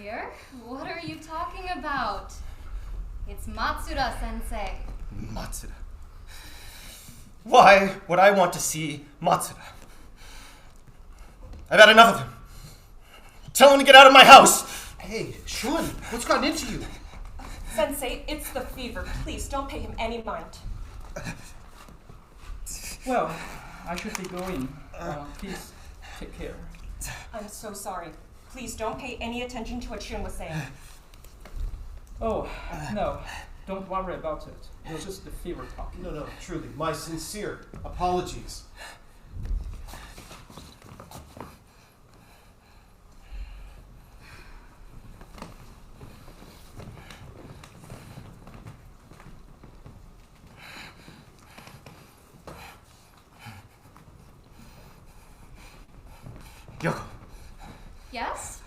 Dear, what are you talking about? It's Matsuda Sensei. Matsuda. Why would I want to see Matsuda? I've had enough of him. Tell him to get out of my house! Hey, Shun, what's gotten into you? Sensei, it's the fever. Please don't pay him any mind. Well, I should be going. Please take care. I'm so sorry. Please don't pay any attention to what Shun was saying. Oh, no. Don't worry about it. It was just the fever talking. No, truly, my sincere apologies. Yoko, Yes?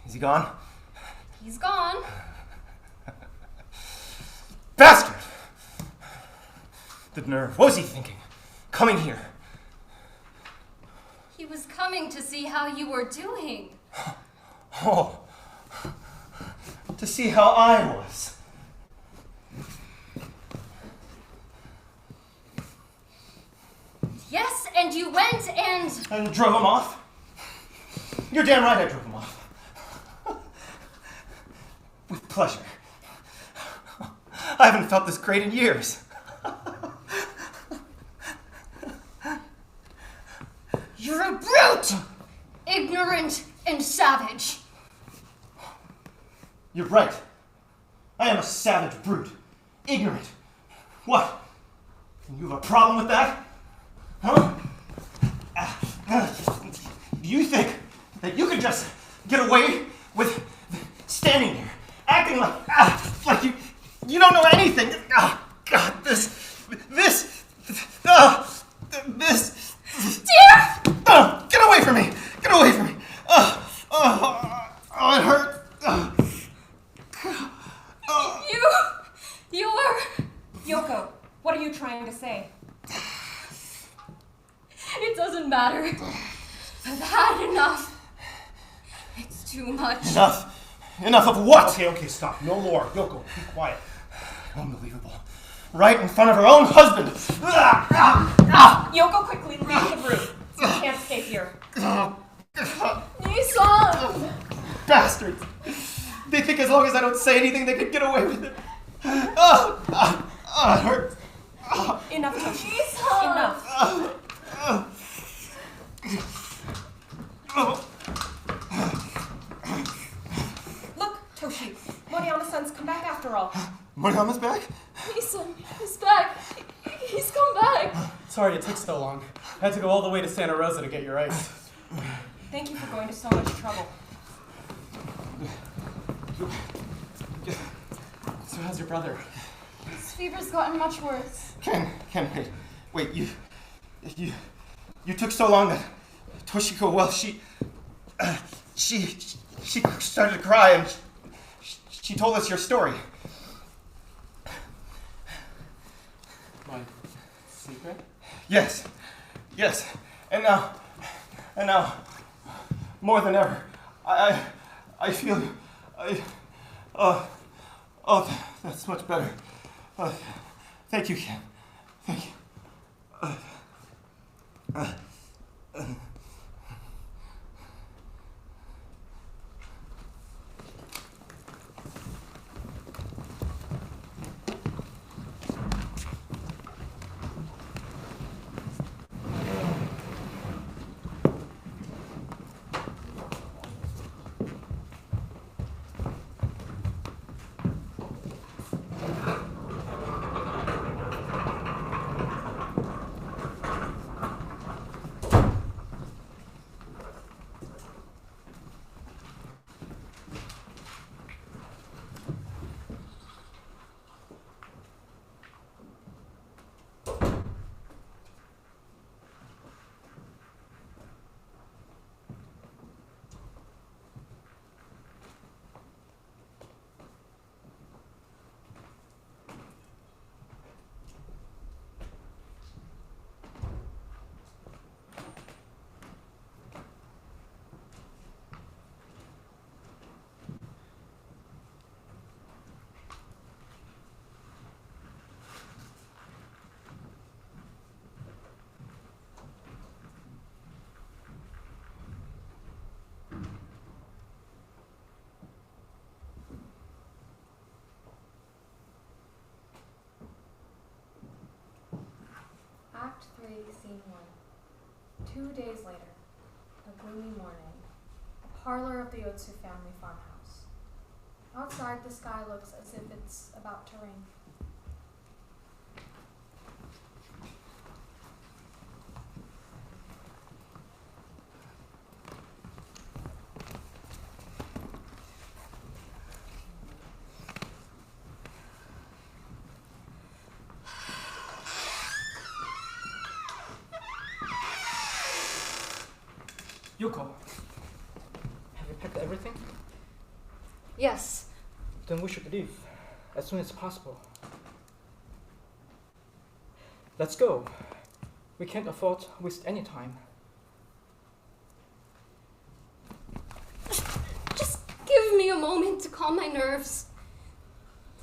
is he gone? He's gone. Bastard! The nerve. What was he thinking? Coming here. He was coming to see how you were doing. Oh. To see how I was. Yes, and you went and... And drove him off? You're damn right I drove him off. With pleasure. I haven't felt this great in years. You're a brute! Ignorant and savage. You're right. I am a savage brute. Ignorant. What? You have a problem with that? Huh? Do you think that you could just get away with standing there, acting like you don't know anything? God, this. Dear! Get away from me! Get away from me! It hurt. You're... Yoko, what are you trying to say? It doesn't matter. I've had enough. It's too much. Enough of what? Okay, stop. No more. Yoko, be quiet. Unbelievable. Right in front of her own husband. Yoko, quickly leave the room. You can't stay here. Nissan! Bastards. They think as long as I don't say anything, they can get away with it. It hurts. Enough, Toshi. Nissan! Enough. Look, Toshi. Moriyama-san's come back after all. Moriyama's back? Nissan, he's back. He's come back. Sorry it took so long. I had to go all the way to Santa Rosa to get your ice. Thank you for going to so much trouble. So how's your brother? His fever's gotten much worse. Ken, wait, you took so long that Toshiko, well, she started to cry and she told us your story. Yes. Yes. And now, more than ever, I feel, that's much better. Thank you, Ken. Thank you. Act 3, Scene 1. 2 days later, a gloomy morning, the parlor of the Ohtsus family farmhouse. Outside, the sky looks as if it's about to rain. Yuko, have you packed everything? Yes. Then we should leave as soon as possible. Let's go. We can't afford to waste any time. Just give me a moment to calm my nerves.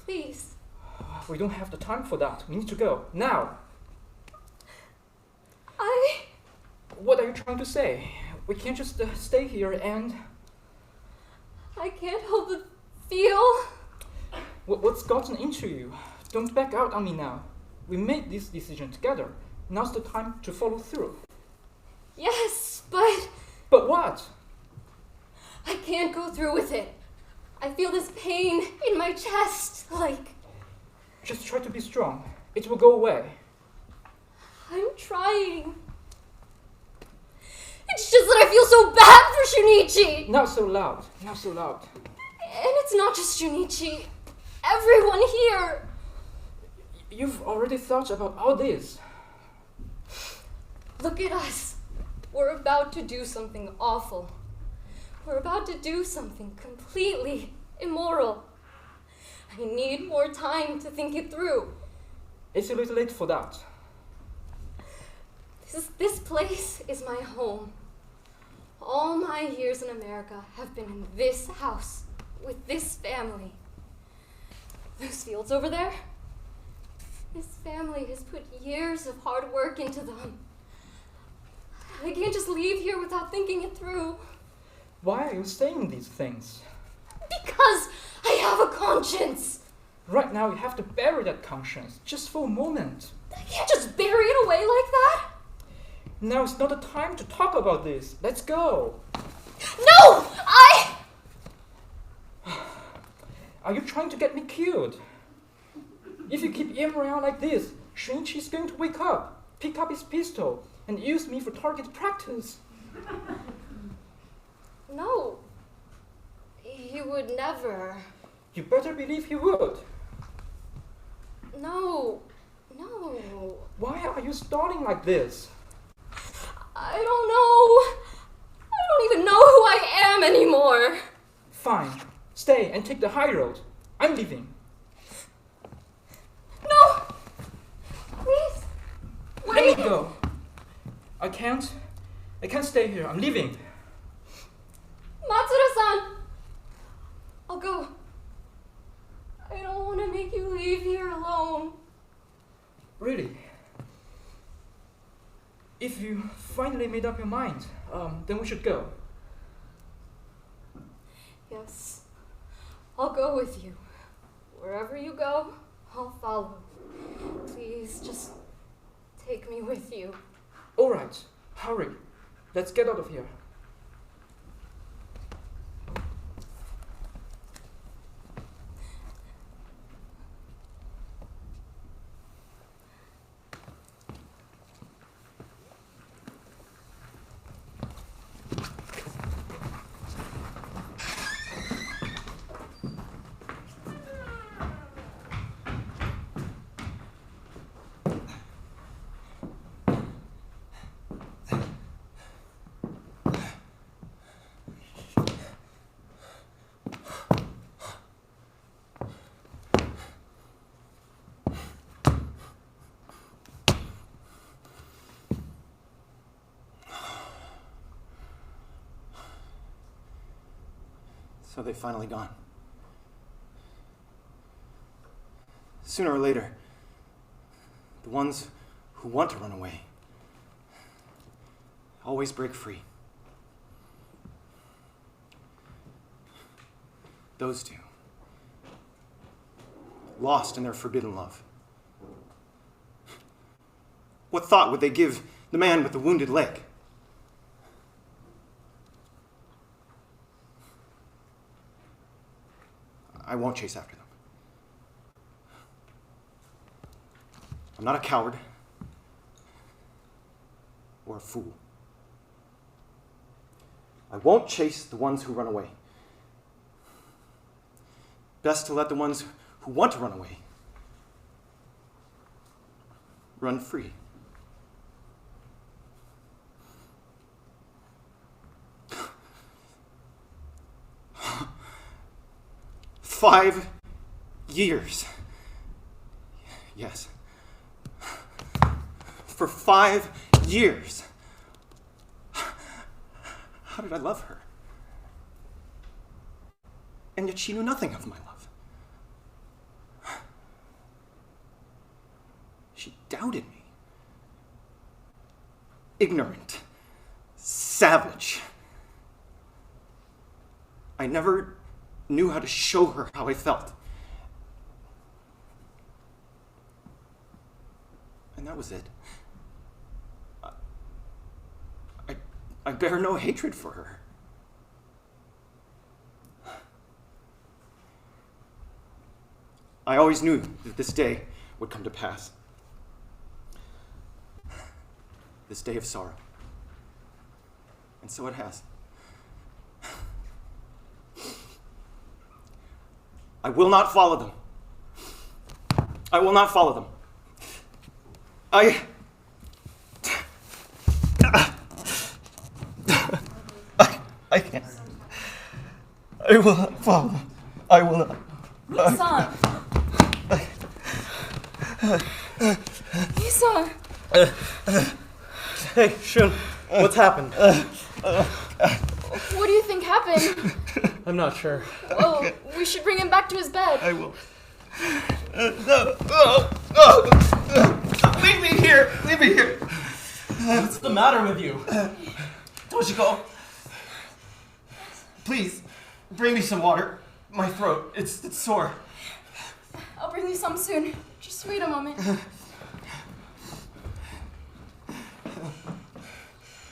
Please. We don't have the time for that. We need to go. Now! What are you trying to say? We can't just stay here and... I can't help but feel... What's gotten into you? Don't back out on me now. We made this decision together. Now's the time to follow through. Yes, but... But what? I can't go through with it. I feel this pain in my chest, like... Just try to be strong. It will go away. I'm trying. It's just that I feel so bad for Shunichi. Not so loud. Not so loud. And it's not just Shunichi. Everyone here. You've already thought about all this. Look at us. We're about to do something awful. We're about to do something completely immoral. I need more time to think it through. It's a little late for that. This place is my home. All my years in America have been in this house, with this family. Those fields over there, this family has put years of hard work into them. I can't just leave here without thinking it through. Why are you saying these things? Because I have a conscience. Right now you have to bury that conscience, just for a moment. I can't just bury it away like that. Now is not the time to talk about this. Let's go. No! Are you trying to get me killed? If you keep him around like this, Shunichi's going to wake up, pick up his pistol, and use me for target practice. No. He would never. You better believe he would. No. Why are you stalling like this? I don't know. I don't even know who I am anymore. Fine. Stay and take the high road. I'm leaving. No! Please. Wait. Let me go. I can't stay here. I'm leaving. Matsura-san! I'll go. I don't want to make you leave here alone. Really? If you finally made up your mind, then we should go. Yes, I'll go with you. Wherever you go, I'll follow. Please, just take me with you. All right, hurry. Let's get out of here. So they've finally gone. Sooner or later, the ones who want to run away always break free. Those two, lost in their forbidden love. What thought would they give the man with the wounded leg? I won't chase after them. I'm not a coward or a fool. I won't chase the ones who run away. Best to let the ones who want to run away run free. Five years. Yes. For 5 years. How did I love her? And yet she knew nothing of my love. She doubted me. Ignorant. Savage. I never knew how to show her how I felt. And that was it. I bear no hatred for her. I always knew that this day would come to pass. This day of sorrow. And so it has. I will not follow them. I will not follow them. I can't. I will not follow them. I will not. Misan! Misan! Hey, Shun, what's happened? What do you think happened? I'm not sure. Well, we should bring him back to his bed. I will. Leave me here! Leave me here! What's the matter with you? Don't you go. Please, bring me some water. My throat, it's sore. I'll bring you some soon. Just wait a moment.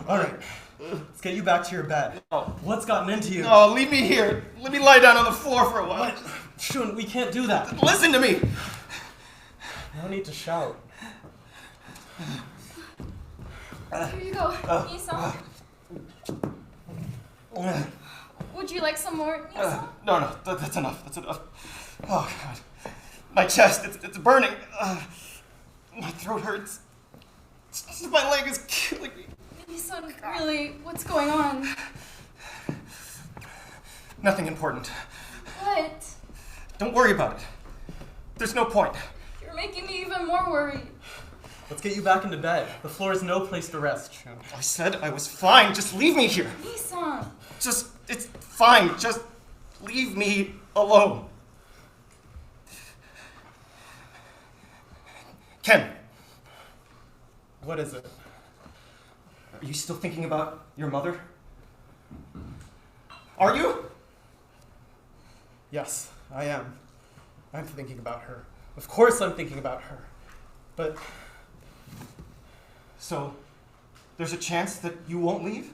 All right, let's get you back to your bed. What's gotten into you? No, leave me here. Let me lie down on the floor for a while. What? Shun, we can't do that. Listen to me. No need to shout. Here you go, Misan. Would you like some more, Misan? No, that's enough. That's enough. Oh, God. My chest, it's burning. My throat hurts. My leg is killing me. Misan, really, what's going on? Nothing important. What? Don't worry about it. There's no point. You're making me even more worried. Let's get you back into bed. The floor is no place to rest. I said I was fine. Just leave me here. Nii-san. It's fine. Just leave me alone. Ken. What is it? Are you still thinking about your mother? Are you? Yes, I am. I'm thinking about her. Of course I'm thinking about her. But... So, there's a chance that you won't leave?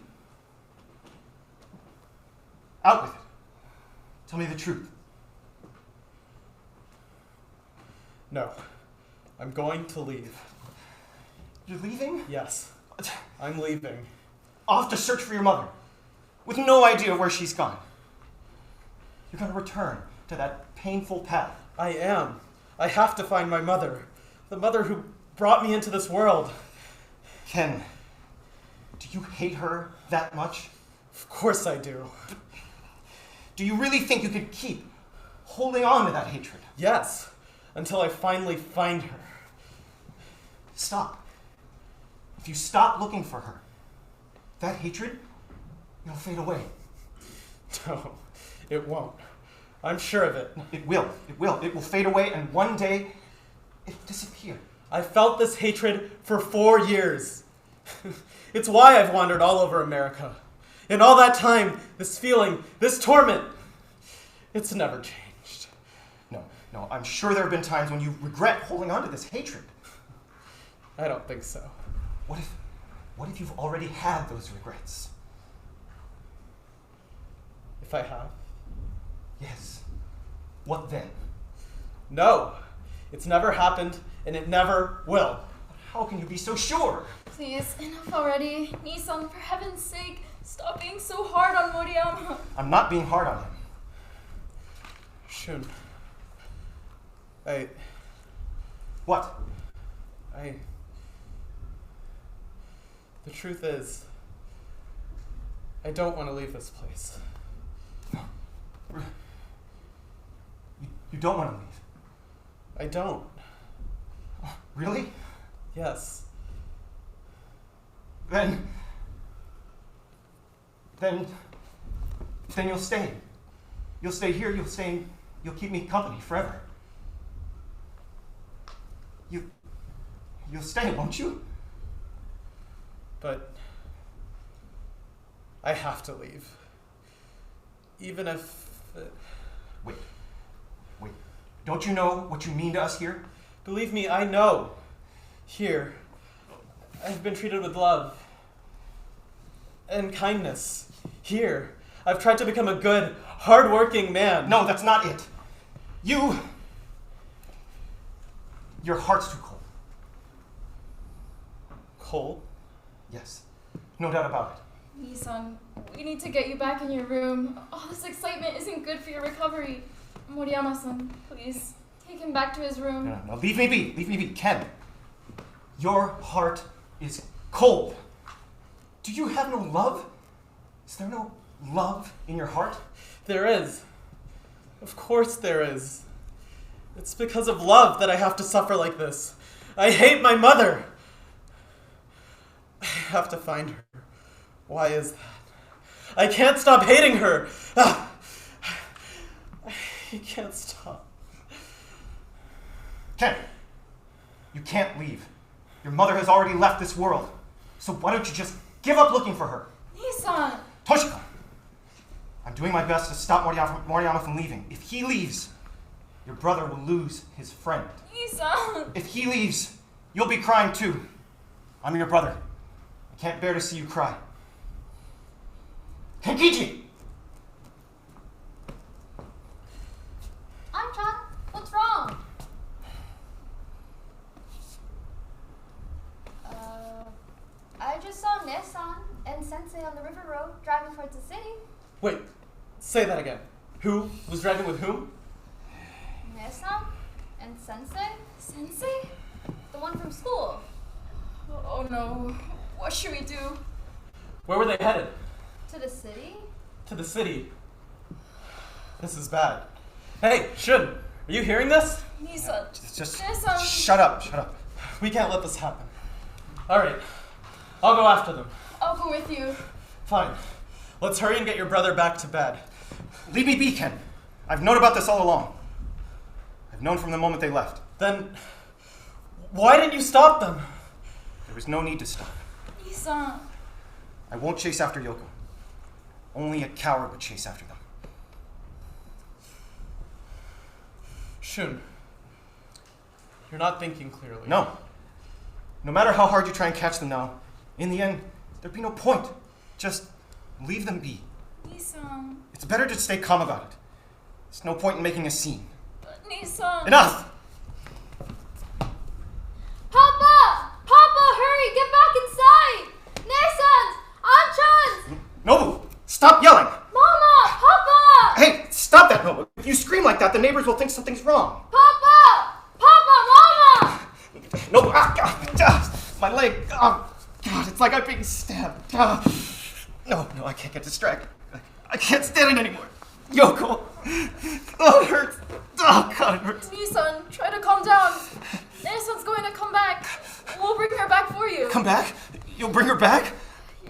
Out with it. Tell me the truth. No. I'm going to leave. You're leaving? Yes. I'm leaving. Off to search for your mother, with no idea where she's gone. You're going to return to that painful path. I am. I have to find my mother. The mother who brought me into this world. Ken, do you hate her that much? Of course I do. Do you really think you could keep holding on to that hatred? Yes, until I finally find her. Stop. If you stop looking for her, that hatred, it'll fade away. No, it won't. I'm sure of it. It will. It will. It will fade away, and one day, it'll disappear. I felt this hatred for 4 years. It's why I've wandered all over America. In all that time, this feeling, this torment, it's never changed. No, I'm sure there have been times when you regret holding on to this hatred. I don't think so. What if you've already had those regrets? If I have? Yes. What then? No, it's never happened, and it never will. How can you be so sure? Please, enough already. Nii-san, for heaven's sake, stop being so hard on Moriyama. I'm not being hard on him. Shun. What? The truth is, I don't want to leave this place. You don't want to leave? I don't. Really? Yes. Then you'll stay. You'll stay here, you'll keep me company forever. You'll stay, won't you? But I have to leave. Even if... Wait. Don't you know what you mean to us here? Believe me, I know. Here, I've been treated with love and kindness. Here, I've tried to become a good, hard-working man. No, that's not it. Your heart's too cold. Cold? Yes, no doubt about it. Nii-san, we need to get you back in your room. All this excitement isn't good for your recovery. Moriyama-san, please, take him back to his room. No, leave me be, Ken. Your heart is cold. Do you have no love? Is there no love in your heart? There is. Of course there is. It's because of love that I have to suffer like this. I hate my mother. I have to find her. Why is that? I can't stop hating her. I can't stop. Ken, you can't leave. Your mother has already left this world. So why don't you just give up looking for her? Nii-san! Toshiko! I'm doing my best to stop Moriyama from leaving. If he leaves, your brother will lose his friend. Nii-san! If he leaves, you'll be crying too. I'm your brother. I can't bear to see you cry. Kenkichi! I'm-chan, what's wrong? I just saw Ne-san and Sensei on the river road driving towards the city. Wait, say that again. Who was driving with whom? Ne-san and Sensei? Sensei? The one from school. Oh no. What should we do? Where were they headed? To the city? To the city. This is bad. Hey, Shun, are you hearing this? Nii-san. Just Ne-san. shut up. We can't let this happen. All right. I'll go after them. I'll go with you. Fine. Let's hurry and get your brother back to bed. Leave me be, Ken. I've known about this all along. I've known from the moment they left. Then, why didn't you stop them? There was no need to stop. Nii-san. I won't chase after Yoko. Only a coward would chase after them. Shun, you're not thinking clearly. No. No matter how hard you try and catch them now, in the end, there'd be no point. Just leave them be. Nii-san. It's better to stay calm about it. There's no point in making a scene. Nii-san. Enough! Papa! Papa, hurry! Get back inside! Nesans! Anchans! Nobu, stop yelling! Mama! Papa! Hey, stop that, Nobu. If you scream like that, the neighbors will think something's wrong. Papa! Papa! Mama! Nobu, my leg. Oh, God, it's like I'm being stabbed. No, I can't get distracted. I can't stand it anymore. Yoko. Oh, it hurts. Oh, God, it hurts. Nii-san, try to calm down. Nesan's going to come back. We'll bring her back for you. Come back? You'll bring her back?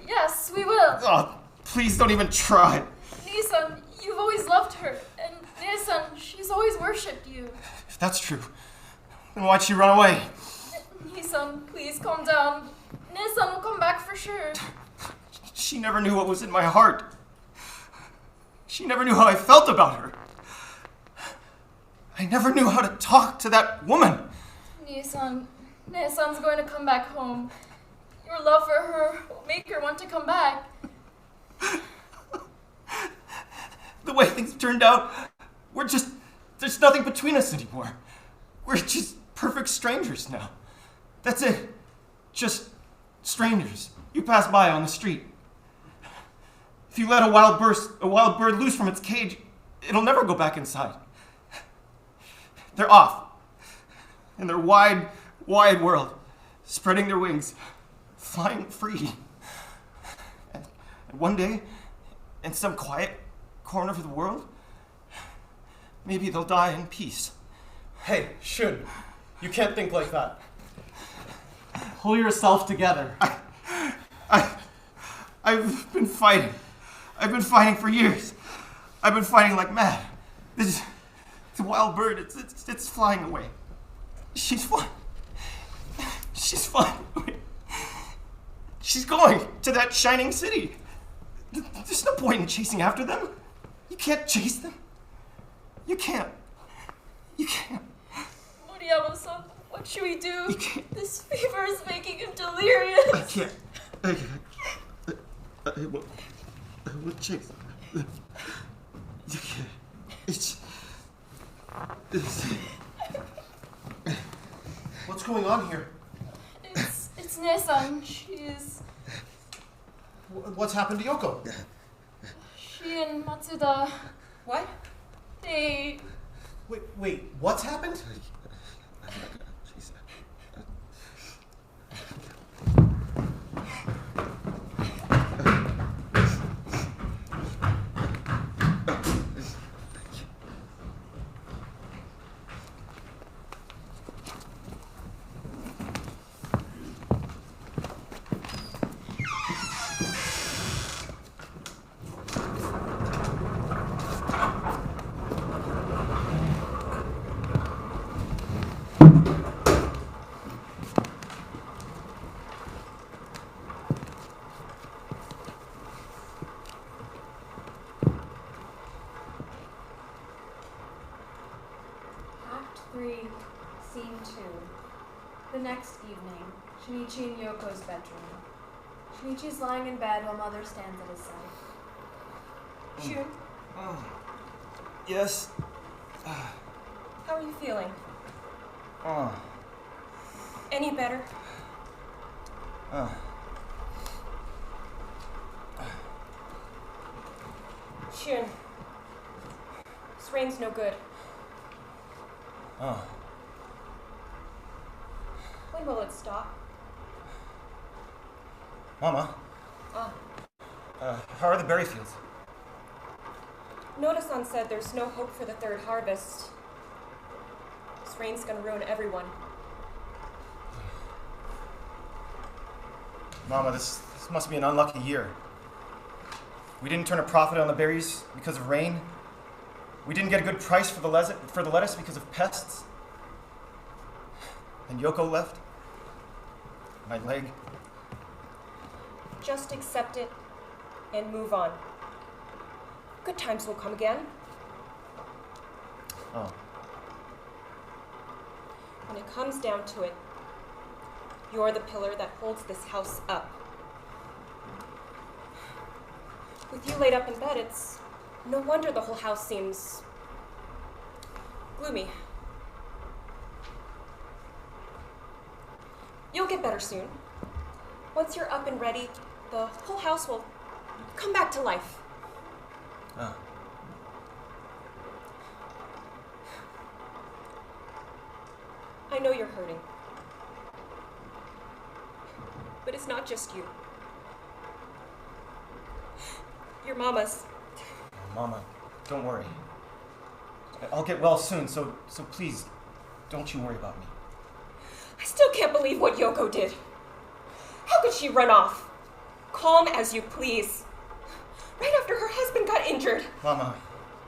Yes, we will. Oh, please don't even try. Nii-san, you've always loved her. And Nii-san, she's always worshipped you. If that's true, then why'd she run away? Nii-san, please calm down. Nii-san will come back for sure. She never knew what was in my heart. She never knew how I felt about her. I never knew how to talk to that woman. Nii-san, Nii-san's going to come back home. Your love for her will make her want to come back. The way things turned out, there's nothing between us anymore. We're just perfect strangers now. That's it. Just strangers. You pass by on the street. If you let a wild bird loose from its cage, it'll never go back inside. They're off. In their wide, wide world, spreading their wings, flying free. And one day, in some quiet corner of the world, maybe they'll die in peace. Hey, Shun, you can't think like that. Pull yourself together. I've been fighting. I've been fighting for years. I've been fighting like mad. It's a wild bird. It's flying away. She's flying. She's flying away. She's going to that shining city. There's no point in chasing after them. You can't chase them. You can't. You can't. Moriyama-san, what should we do? You can't. This fever is making him delirious. I can't. I will chase. You can't. It's. What's going on here? It's Nii-san. She's. What's happened to Yoko? She and Matsuda. What? They. Wait, what's happened? Scene 2. The next evening, Shinichi in Yoko's bedroom. Shinichi's lying in bed while Mother stands at his side. Shun, Yes. how are you feeling? Oh. Any better? Shun, this rain's no good. Oh. When will it stop? Mama. How are the berry fields? Noda-san said there's no hope for the third harvest. This rain's gonna ruin everyone. Mama, this must be an unlucky year. We didn't turn a profit on the berries because of rain. We didn't get a good price for the lettuce because of pests. And Yoko left. My leg. Just accept it and move on. Good times will come again. Oh. When it comes down to it, you're the pillar that holds this house up. With you laid up in bed, it's no wonder the whole house seems gloomy. You'll get better soon. Once you're up and ready, the whole house will come back to life. Oh. I know you're hurting. But it's not just you. Your mama's. Mama, don't worry. I'll get well soon, so please, don't you worry about me. I still can't believe what Yoko did. How could she run off? Calm as you please. Right after her husband got injured. Mama,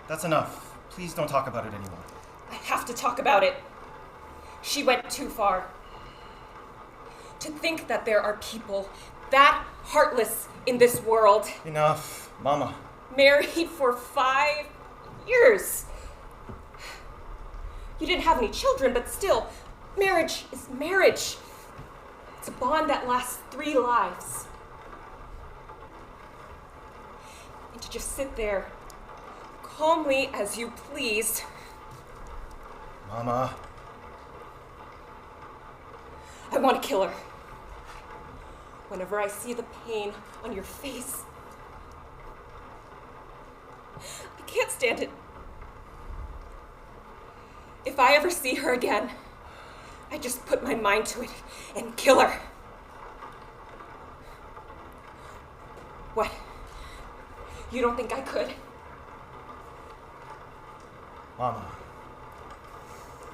that's enough. Please don't talk about it anymore. I have to talk about it. She went too far. To think that there are people that heartless in this world. Enough, Mama. Married for 5 years. You didn't have any children, but still, marriage is marriage. It's a bond that lasts 3 lives. And to just sit there, calmly as you please. Mama. I want to kill her. Whenever I see the pain on your face, I can't stand it. If I ever see her again, I just put my mind to it and kill her. What? You don't think I could? Mama,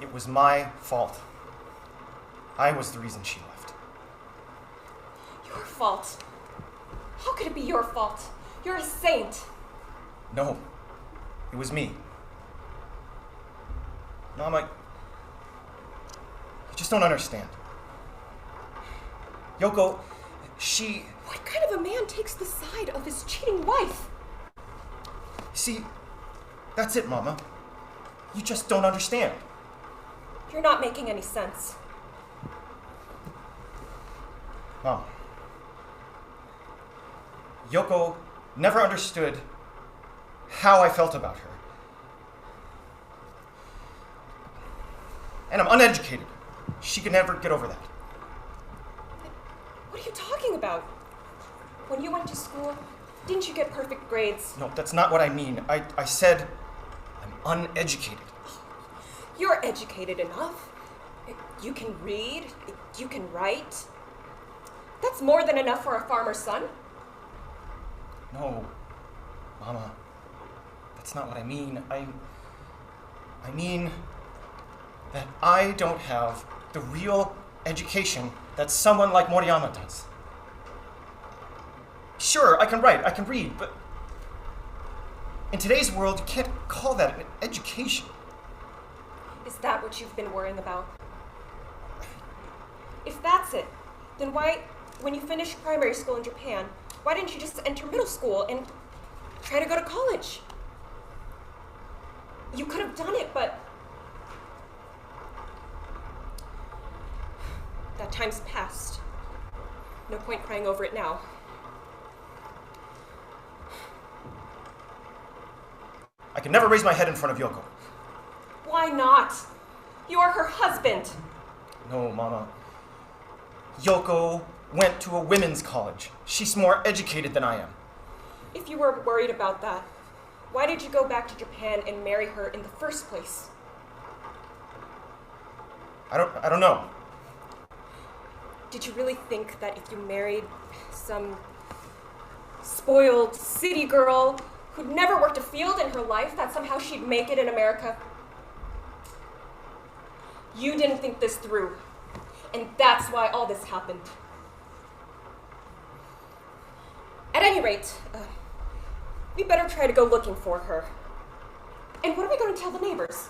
it was my fault. I was the reason she left. Your fault? How could it be your fault? You're a saint. No, it was me. Mama, you just don't understand. Yoko, she... What kind of a man takes the side of his cheating wife? See, that's it, Mama. You just don't understand. You're not making any sense. Mom, Yoko never understood how I felt about her. And I'm uneducated. She could never get over that. What are you talking about? When you went to school, didn't you get perfect grades? No, that's not what I mean. I said I'm uneducated. You're educated enough. You can read. You can write. That's more than enough for a farmer's son. No, Mama, that's not what I mean. I mean that I don't have the real education that someone like Moriyama does. Sure, I can write, I can read, but in today's world, you can't call that an education. Is that what you've been worrying about? If that's it, then why, when you finished primary school in Japan, why didn't you just enter middle school and try to go to college? You could have done it, but that time's past. No point crying over it now. I can never raise my head in front of Yoko. Why not? You're her husband. No, Mama. Yoko went to a women's college. She's more educated than I am. If you were worried about that, why did you go back to Japan and marry her in the first place? I don't know. Did you really think that if you married some spoiled city girl who'd never worked a field in her life, that somehow she'd make it in America? You didn't think this through, and that's why all this happened. At any rate, we better try to go looking for her. And what are we going to tell the neighbors?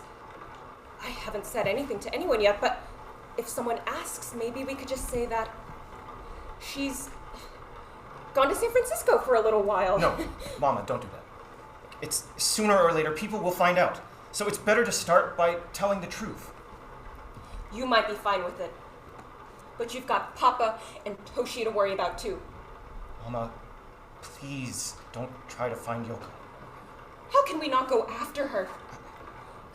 I haven't said anything to anyone yet, but if someone asks, maybe we could just say that she's gone to San Francisco for a little while. No, Mama, don't do that. It's sooner or later, people will find out. So it's better to start by telling the truth. You might be fine with it, but you've got Papa and Toshi to worry about too. Mama, please don't try to find Yoko. How can we not go after her?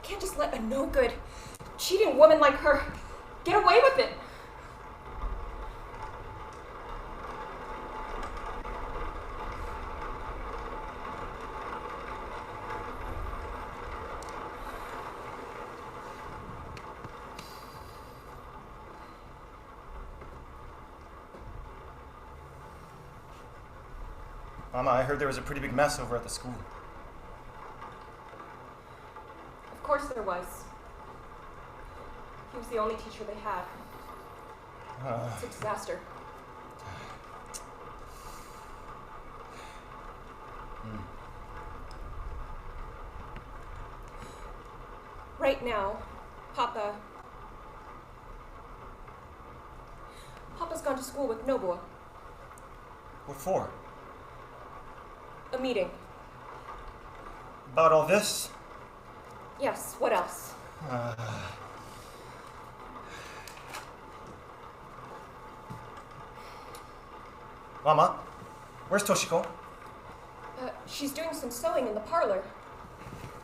We can't just let a no-good, cheating woman like her get away with it. Mama, I heard there was a pretty big mess over at the school. Of course there was. He was the only teacher they had. It's a disaster. Right now, Papa's gone to school with Nobuo. What for? A meeting. About all this? Yes, what else? Mama, where's Toshiko? She's doing some sewing in the parlor.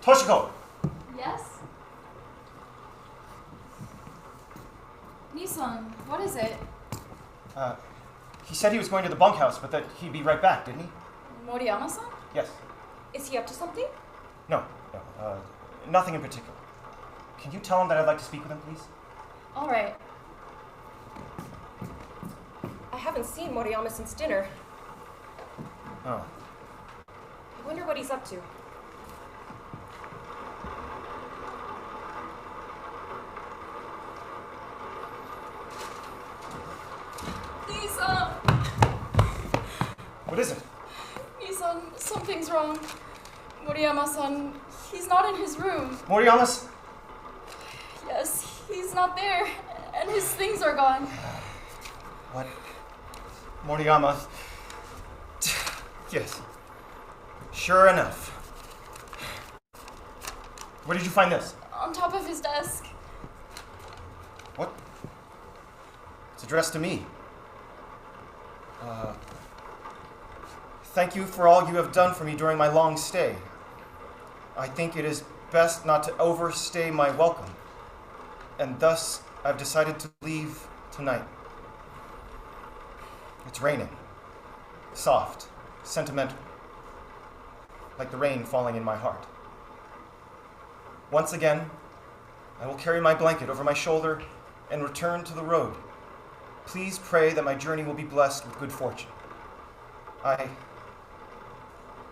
Toshiko! Yes? Nissan, what is it? He said he was going to the bunkhouse, but that he'd be right back, didn't he? Moriyama-san? Yes. Is he up to something? No, nothing in particular. Can you tell him that I'd like to speak with him, please? All right. I haven't seen Moriyama since dinner. Oh. I wonder what he's up to. Nissan! What is it? Nissan, something's wrong. Moriyama-san, he's not in his room. Moriyama's? Yes, he's not there, and his things are gone. What? Moriyama? Yes. Sure enough. Where did you find this? On top of his desk. What? It's addressed to me. Thank you for all you have done for me during my long stay. I think it is best not to overstay my welcome, and thus I've decided to leave tonight. It's raining. Soft, sentimental, like the rain falling in my heart. Once again, I will carry my blanket over my shoulder and return to the road. Please pray that my journey will be blessed with good fortune.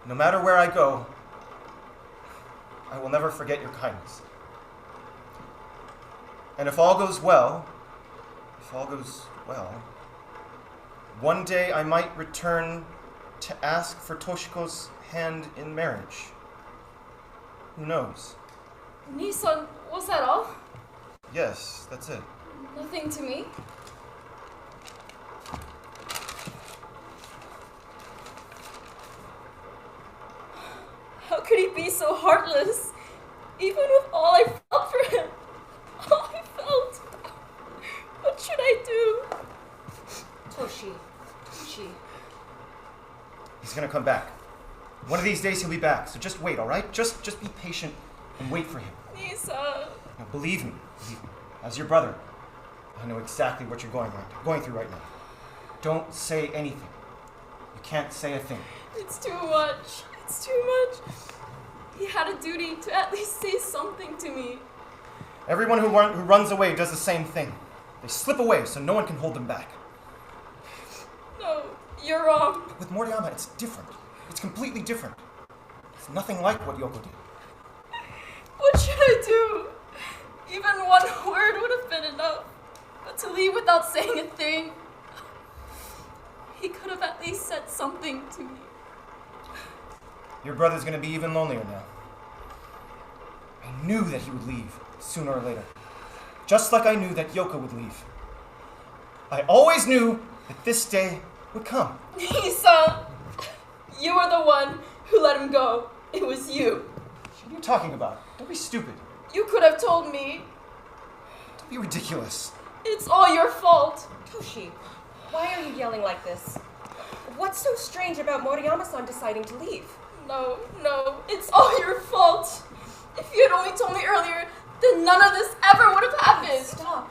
No matter where I go, I will never forget your kindness. And if all goes well, one day I might return to ask for Toshiko's hand in marriage. Who knows? Nissan, was that all? Yes, that's it. Nothing to me? How could he be so heartless? Even with all I felt for him. All I felt. What should I do? Toshi. He's gonna come back. One of these days he'll be back, so just wait, all right? Just be patient and wait for him. Nisa. Now, believe me. As your brother, I know exactly what you're going through right now. Don't say anything. You can't say a thing. It's too much. It's too much. He had a duty to at least say something to me. Everyone who runs away does the same thing. They slip away so no one can hold them back. No, you're wrong. With Moriyama, it's different. It's completely different. It's nothing like what Yoko did. What should I do? Even one word would have been enough. But to leave without saying a thing. He could have at least said something to me. Your brother's gonna be even lonelier now. I knew that he would leave, sooner or later. Just like I knew that Yoko would leave. I always knew that this day would come. Nii-san, you were the one who let him go. It was you. What are you talking about? Don't be stupid. You could have told me. Don't be ridiculous. It's all your fault. Toshi, why are you yelling like this? What's so strange about Moriyama-san deciding to leave? No, it's all your fault. If you had only told me earlier, then none of this ever would have happened. Stop.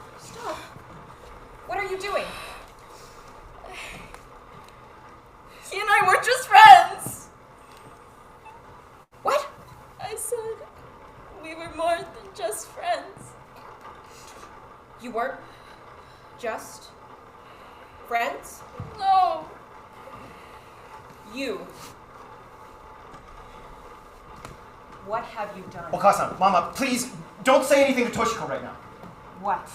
What are you doing? He and I were just friends. What? I said we were more than just friends. You weren't just friends? No. You. What have you done? Okasan, Mama, please don't say anything to Toshiko right now. What?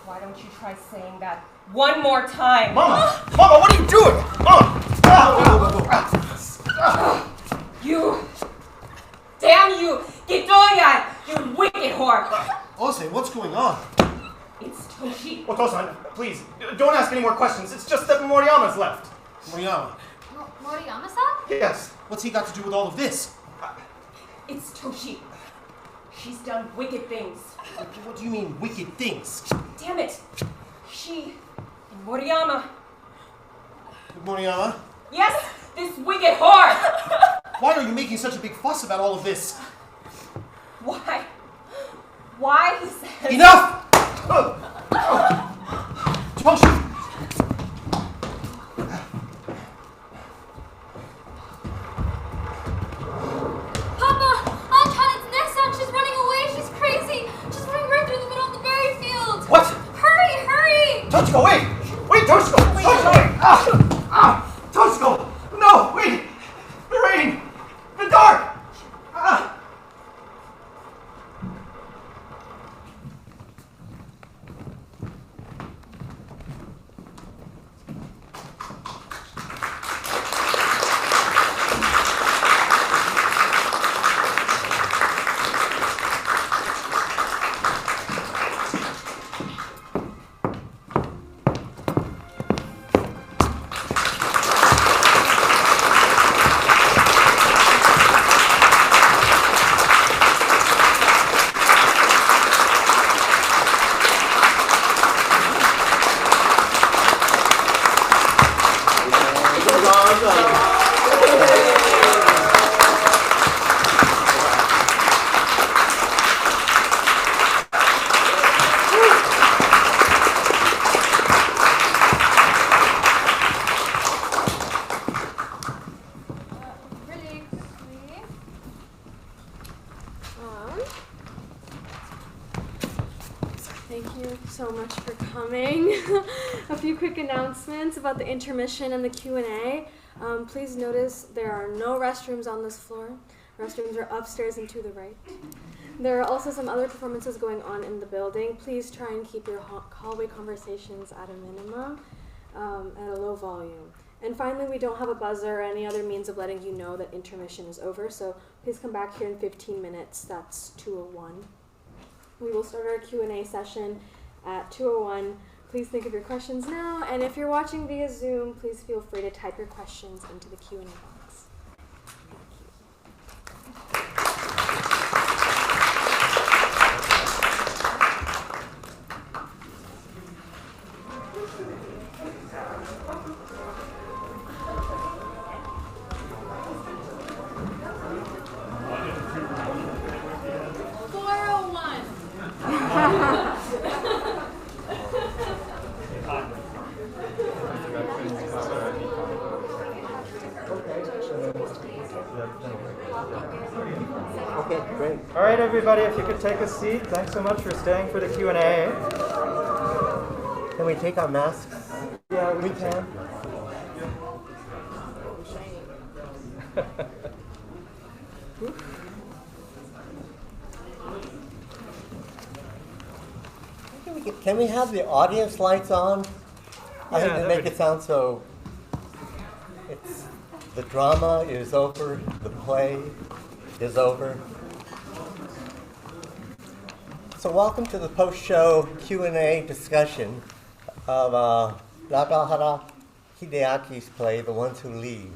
Why don't you try saying that one more time? Mama, what are you doing? You! Damn you! Gitoya! You wicked whore! Ose, what's going on? It's Toshi. Otosan, please, don't ask any more questions. It's just that Moriyama's left. Moriyama, Moriyama-san? Yes. what's he got to do with all of this? It's Toshi. She's done wicked things. What do you mean, wicked things? Damn it! She and Moriyama. Moriyama, Yes, this wicked whore! why are you making such a big fuss about all of this? Why? Why, he says... Enough! Toshi! Papa! Aunt-chan, it's Nessa! She's running away! She's crazy! She's running right through the middle of the berry field! What? Hurry! Toshiko, wait! Wait, Toshiko! Toshiko, wait! Toshiko! No, wait! The rain! The dark! Really quickly. Thank you so much for coming. A few quick announcements about the intermission and the Q&A. Please notice there are no restrooms on this floor. Restrooms are upstairs and to the right. There are also some other performances going on in the building. Please try and keep your hallway conversations at a minimum, at a low volume. And finally, we don't have a buzzer or any other means of letting you know that intermission is over, so please come back here in 15 minutes. That's 2:01. We will start our Q&A session at 2:01. Please think of your questions now, and if you're watching via Zoom, please feel free to type your questions into the Q&A box. Okay, great. All right, everybody, if you could take a seat. Thanks so much for staying for the Q&A. Can we take our masks? Yeah, we can. Can we have the audience lights on? I think they make it sound so. It's the drama is over, the play is over. So welcome to the post-show Q&A discussion of Nagahara Hideaki's play, The Ones Who Leave.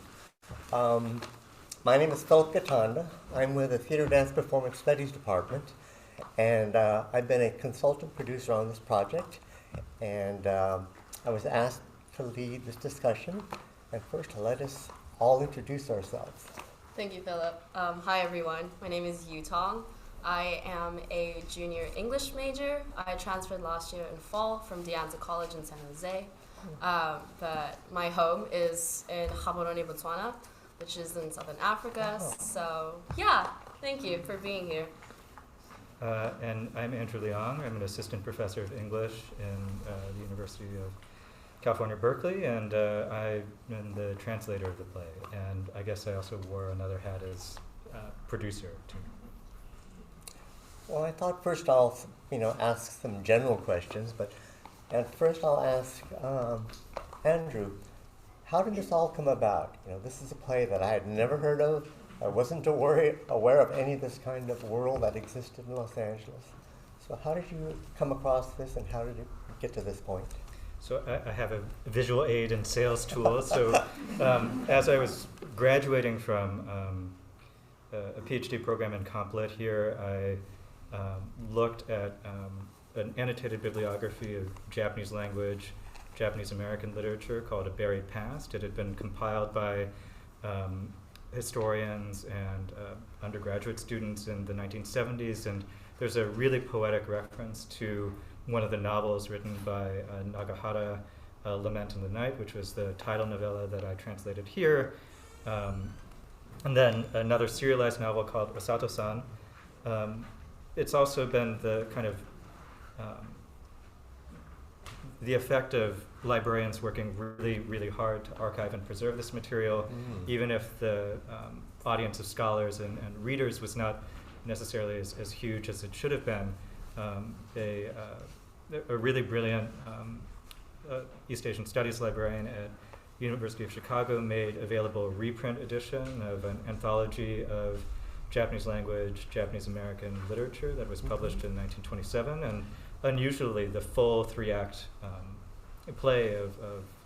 My name is Philip Gotanda. I'm with the Theater Dance Performance Studies Department, and I've been a consultant producer on this project, and I was asked to lead this discussion, and first let us all introduce ourselves. Thank you, Philip. Hi, everyone. My name is Yu Tong. I am a junior English major. I transferred last year in fall from De Anza College in San Jose. But my home is in Gaborone, Botswana, which is in Southern Africa. Oh. So, yeah, thank you for being here. And I'm Andrew Leong. I'm an assistant professor of English in the University of California, Berkeley, and I've been the translator of the play. And I guess I also wore another hat as producer, too. Well, I thought first I'll, ask some general questions, and first I'll ask Andrew, how did this all come about? This is a play that I had never heard of. I wasn't aware of any of this kind of world that existed in Los Angeles. So how did you come across this, and how did you get to this point? So I have a visual aid and sales tool. So as I was graduating from a PhD program in Comp Lit here, I looked at an annotated bibliography of Japanese language, Japanese American literature called A Buried Past. It had been compiled by historians and undergraduate students in the 1970s, and there's a really poetic reference to one of the novels written by Nagahara, Lament in the Night, which was the title novella that I translated here. And then another serialized novel called Osato-san. It's also been the kind of the effect of librarians working really, really hard to archive and preserve this material, even if the audience of scholars and readers was not necessarily as huge as it should have been. A really brilliant East Asian Studies librarian at University of Chicago made available a reprint edition of an anthology of Japanese language, Japanese American literature that was published in 1927, and unusually the full 3-act play of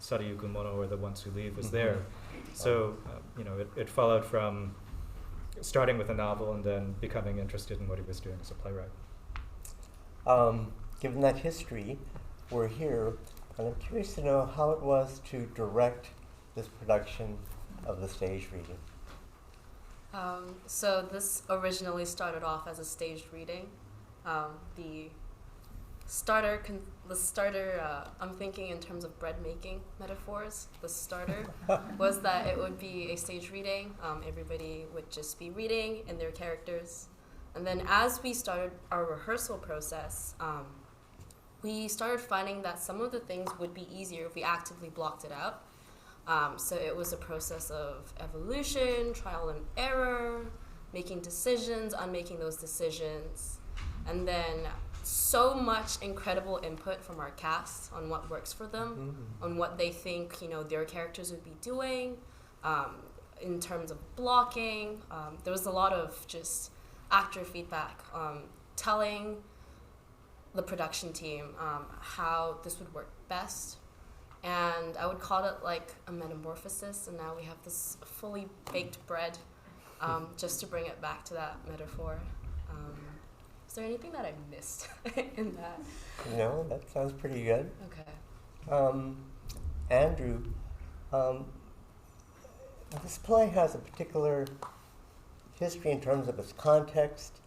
Sariyukumono, or The Ones Who Leave, was there. So it followed from starting with a novel and then becoming interested in what he was doing as a playwright. Given that history, we're here, and I'm curious to know how it was to direct this production of the stage reading. So this originally started off as a staged reading. The starter, I'm thinking in terms of bread making metaphors. The starter was that it would be a stage reading. Everybody would just be reading in their characters. And then as we started our rehearsal process, we started finding that some of the things would be easier if we actively blocked it out. So it was a process of evolution, trial and error, making decisions, unmaking those decisions, and then so much incredible input from our cast on what works for them, on what they think their characters would be doing, in terms of blocking. There was a lot of just actor feedback, telling the production team how this would work best. And I would call it like a metamorphosis, and now we have this fully baked bread, just to bring it back to that metaphor. Is there anything that I missed in that? No, that sounds pretty good. Okay. Andrew, this play has a particular history in terms of its context,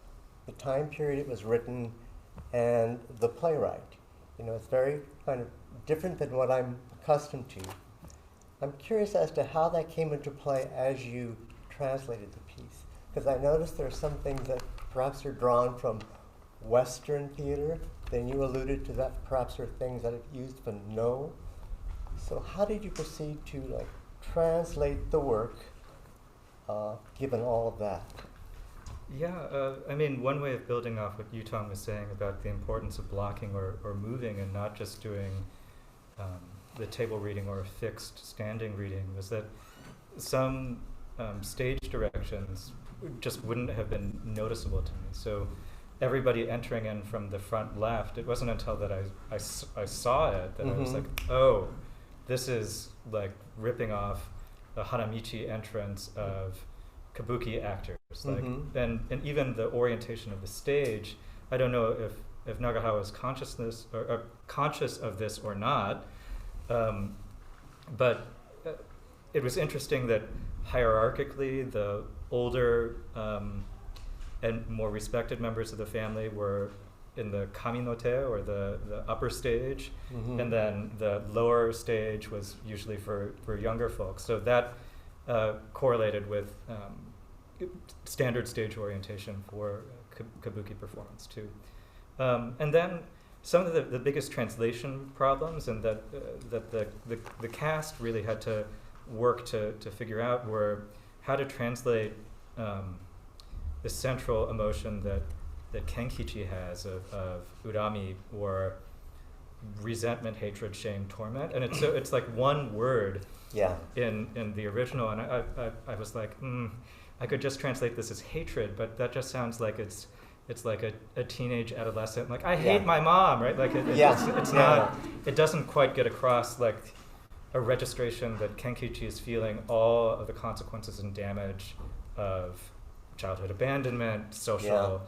the time period it was written, and the playwright. It's very kind of different than what I'm accustomed to. I'm curious as to how that came into play as you translated the piece, because I noticed there are some things that perhaps are drawn from Western theater. Then you alluded to that perhaps are things that are used from no. So how did you proceed to translate the work, given all of that? Yeah, one way of building off what Yutong was saying about the importance of blocking or moving and not just doing the table reading or a fixed standing reading was that some stage directions just wouldn't have been noticeable to me. So everybody entering in from the front left, it wasn't until that I saw it that I was like, oh, this is like ripping off the Hanamichi entrance of kabuki actors. Like, and even the orientation of the stage, I don't know if Nagahara was conscious of this or not, but it was interesting that hierarchically the older and more respected members of the family were in the kaminote, or the upper stage, and then the lower stage was usually for younger folks. So that correlated with standard stage orientation for kabuki performance too. And then some of the biggest translation problems, and that the cast really had to work to figure out, were how to translate the central emotion that Kenkichi has of urami, or resentment, hatred, shame, torment, and it's like one word in the original, and I was like, I could just translate this as hatred, but that just sounds like it's like a teenage adolescent, like, I hate my mom, right? Like it's not, it doesn't quite get across like a registration that Kenkichi is feeling all of the consequences and damage of childhood abandonment, social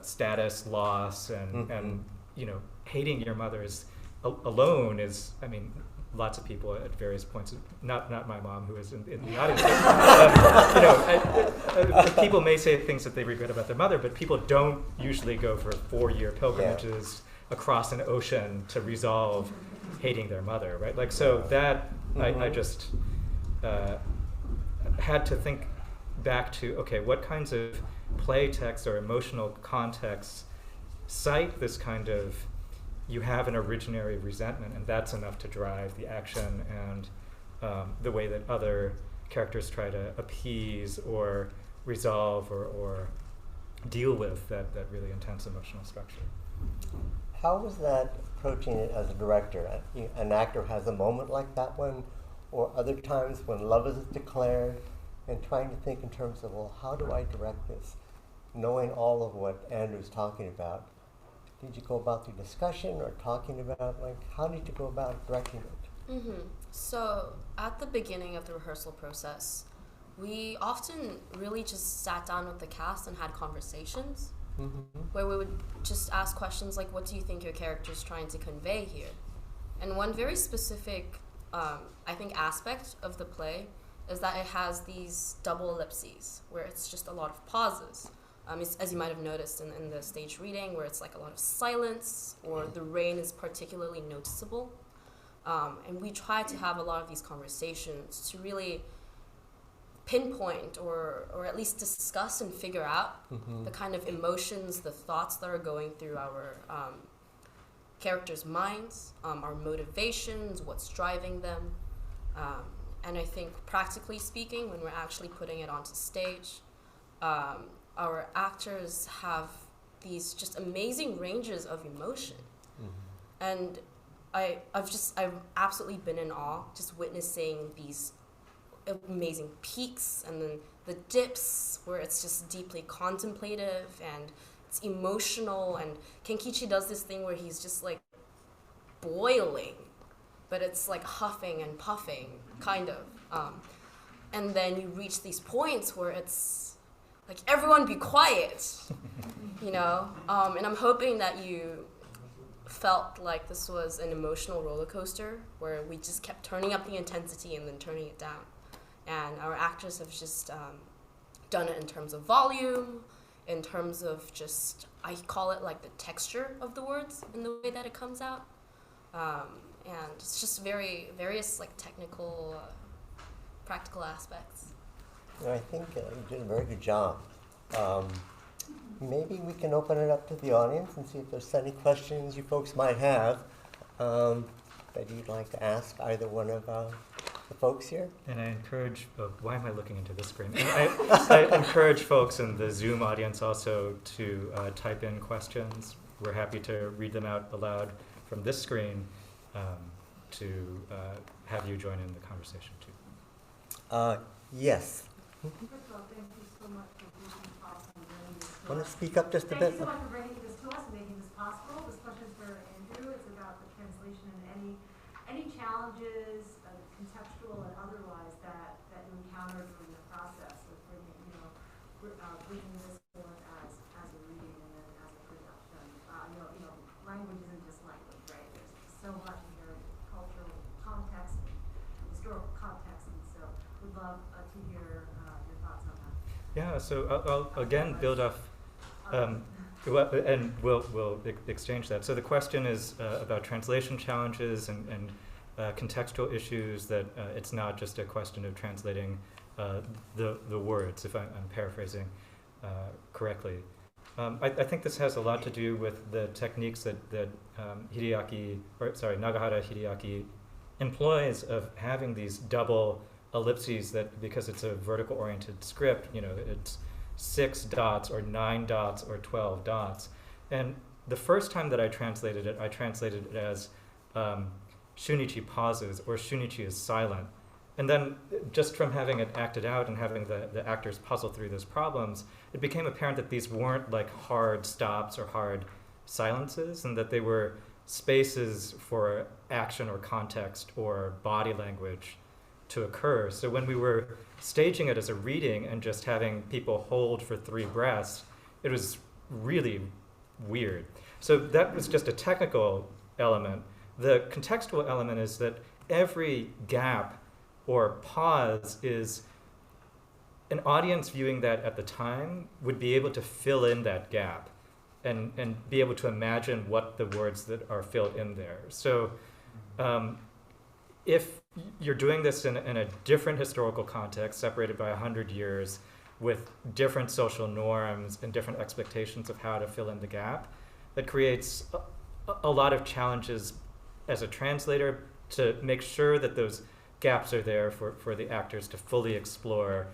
status loss, and you know, hating your mother is alone is, I mean, lots of people at various points, not my mom who is in the audience, you know, people may say things that they regret about their mother, but people don't usually go for 4-year pilgrimages across an ocean to resolve hating their mother, right? Like, so that I just had to think back to, okay, what kinds of play texts or emotional contexts cite this kind of, you have an originary resentment, and that's enough to drive the action and the way that other characters try to appease or resolve or deal with that really intense emotional structure. How was that approaching it as a director? An actor has a moment like that one, or other times when love is declared, and trying to think in terms of, well, how do I direct this? Knowing all of what Andrew's talking about, did you go about the discussion or talking about, like, how did you go about directing it? So at the beginning of the rehearsal process, we often really just sat down with the cast and had conversations where we would just ask questions like, what do you think your character's trying to convey here? And one very specific, I think, aspect of the play is that it has these double ellipses, where it's just a lot of pauses. As you might have noticed in the stage reading, where it's like a lot of silence, or the rain is particularly noticeable. And we try to have a lot of these conversations to really pinpoint or at least discuss and figure out the kind of emotions, the thoughts that are going through our characters' minds, our motivations, what's driving them. And I think, practically speaking, when we're actually putting it onto stage, our actors have these just amazing ranges of emotion. And I've absolutely been in awe just witnessing these amazing peaks and then the dips where it's just deeply contemplative and it's emotional, and Kenkichi does this thing where he's just like boiling, but it's like huffing and puffing, kind of. And then you reach these points where it's like, everyone be quiet, you know? And I'm hoping that you felt like this was an emotional roller coaster where we just kept turning up the intensity and then turning it down. And our actors have just done it in terms of volume, in terms of just, I call it like the texture of the words in the way that it comes out. And it's just various like technical, practical aspects. I think you did a very good job. Maybe we can open it up to the audience and see if there's any questions you folks might have that you'd like to ask either one of the folks here. And I encourage, why am I looking into this screen? I encourage folks in the Zoom audience also to type in questions. We're happy to read them out aloud from this screen. to have you join in the conversation too. Yes. First of all, thank you so much for bringing us and bringing this to Want to us. speak up just a Thank bit? you so much for bringing this to us and making this possible. This question is for Andrew. It's about the translation and any challenges, contextual and otherwise, that you encountered during the process of bringing, bringing this forth as a reading and then as a production. Language isn't just language, right? There's so much inherent cultural context, historical context, and so we'd love to hear your thoughts on that. Yeah, so I'll again build off, and we'll exchange that. So the question is about translation challenges and contextual issues, that it's not just a question of translating the words, if I'm paraphrasing correctly. I think this has a lot to do with the techniques that Nagahara Hideaki employs of having these double ellipses, that because it's a vertical oriented script, it's 6 dots or 9 dots or 12 dots. And the first time that I translated it as shunichi pauses, or shunichi is silent. And then just from having it acted out and having the actors puzzle through those problems, it became apparent that these weren't like hard stops or hard silences, and that they were spaces for action or context or body language to occur. So when we were staging it as a reading and just having people hold for 3 breaths, it was really weird. So that was just a technical element. The contextual element is that every gap or pause is an audience viewing that at the time would be able to fill in that gap and be able to imagine what the words that are filled in there. So if you're doing this in a different historical context, separated by 100 years, with different social norms and different expectations of how to fill in the gap, that creates a lot of challenges as a translator to make sure that those gaps are there for the actors to fully explore,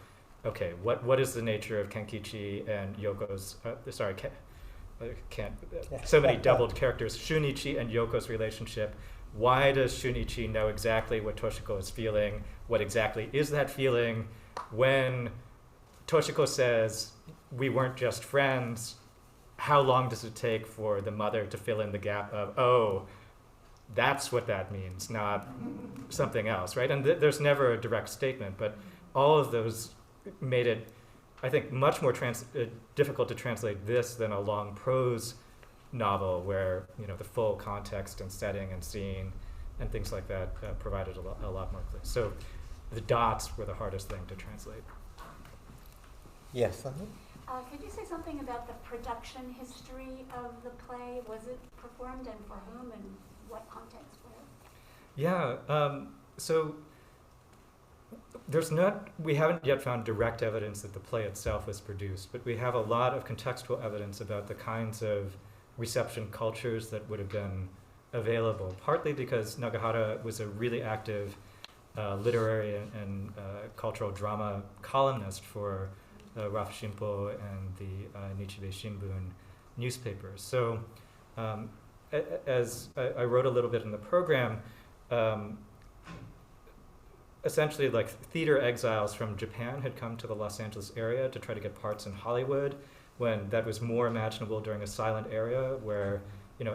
okay, what is the nature of Kenkichi and Yoko's, so many doubled characters, Shunichi and Yoko's relationship. Why does Shunichi know exactly what Toshiko is feeling? What exactly is that feeling? When Toshiko says, we weren't just friends, how long does it take for the mother to fill in the gap of, oh, that's what that means, not something else, right? And there's never a direct statement, but all of those made it, I think, much more difficult to translate this than a long prose novel where the full context and setting and scene and things like that provided a lot more clear. So the dots were the hardest thing to translate. Yes. Could you say something about the production history of the play? Was it performed, and for whom, and what context were it? Yeah. So we haven't yet found direct evidence that the play itself was produced, but we have a lot of contextual evidence about the kinds of reception cultures that would have been available, partly because Nagahara was a really active literary and cultural drama columnist for Rafa Shimpo and the Nichibe Shimbun newspapers. So as I wrote a little bit in the program, essentially like theater exiles from Japan had come to the Los Angeles area to try to get parts in Hollywood, when that was more imaginable during a silent era where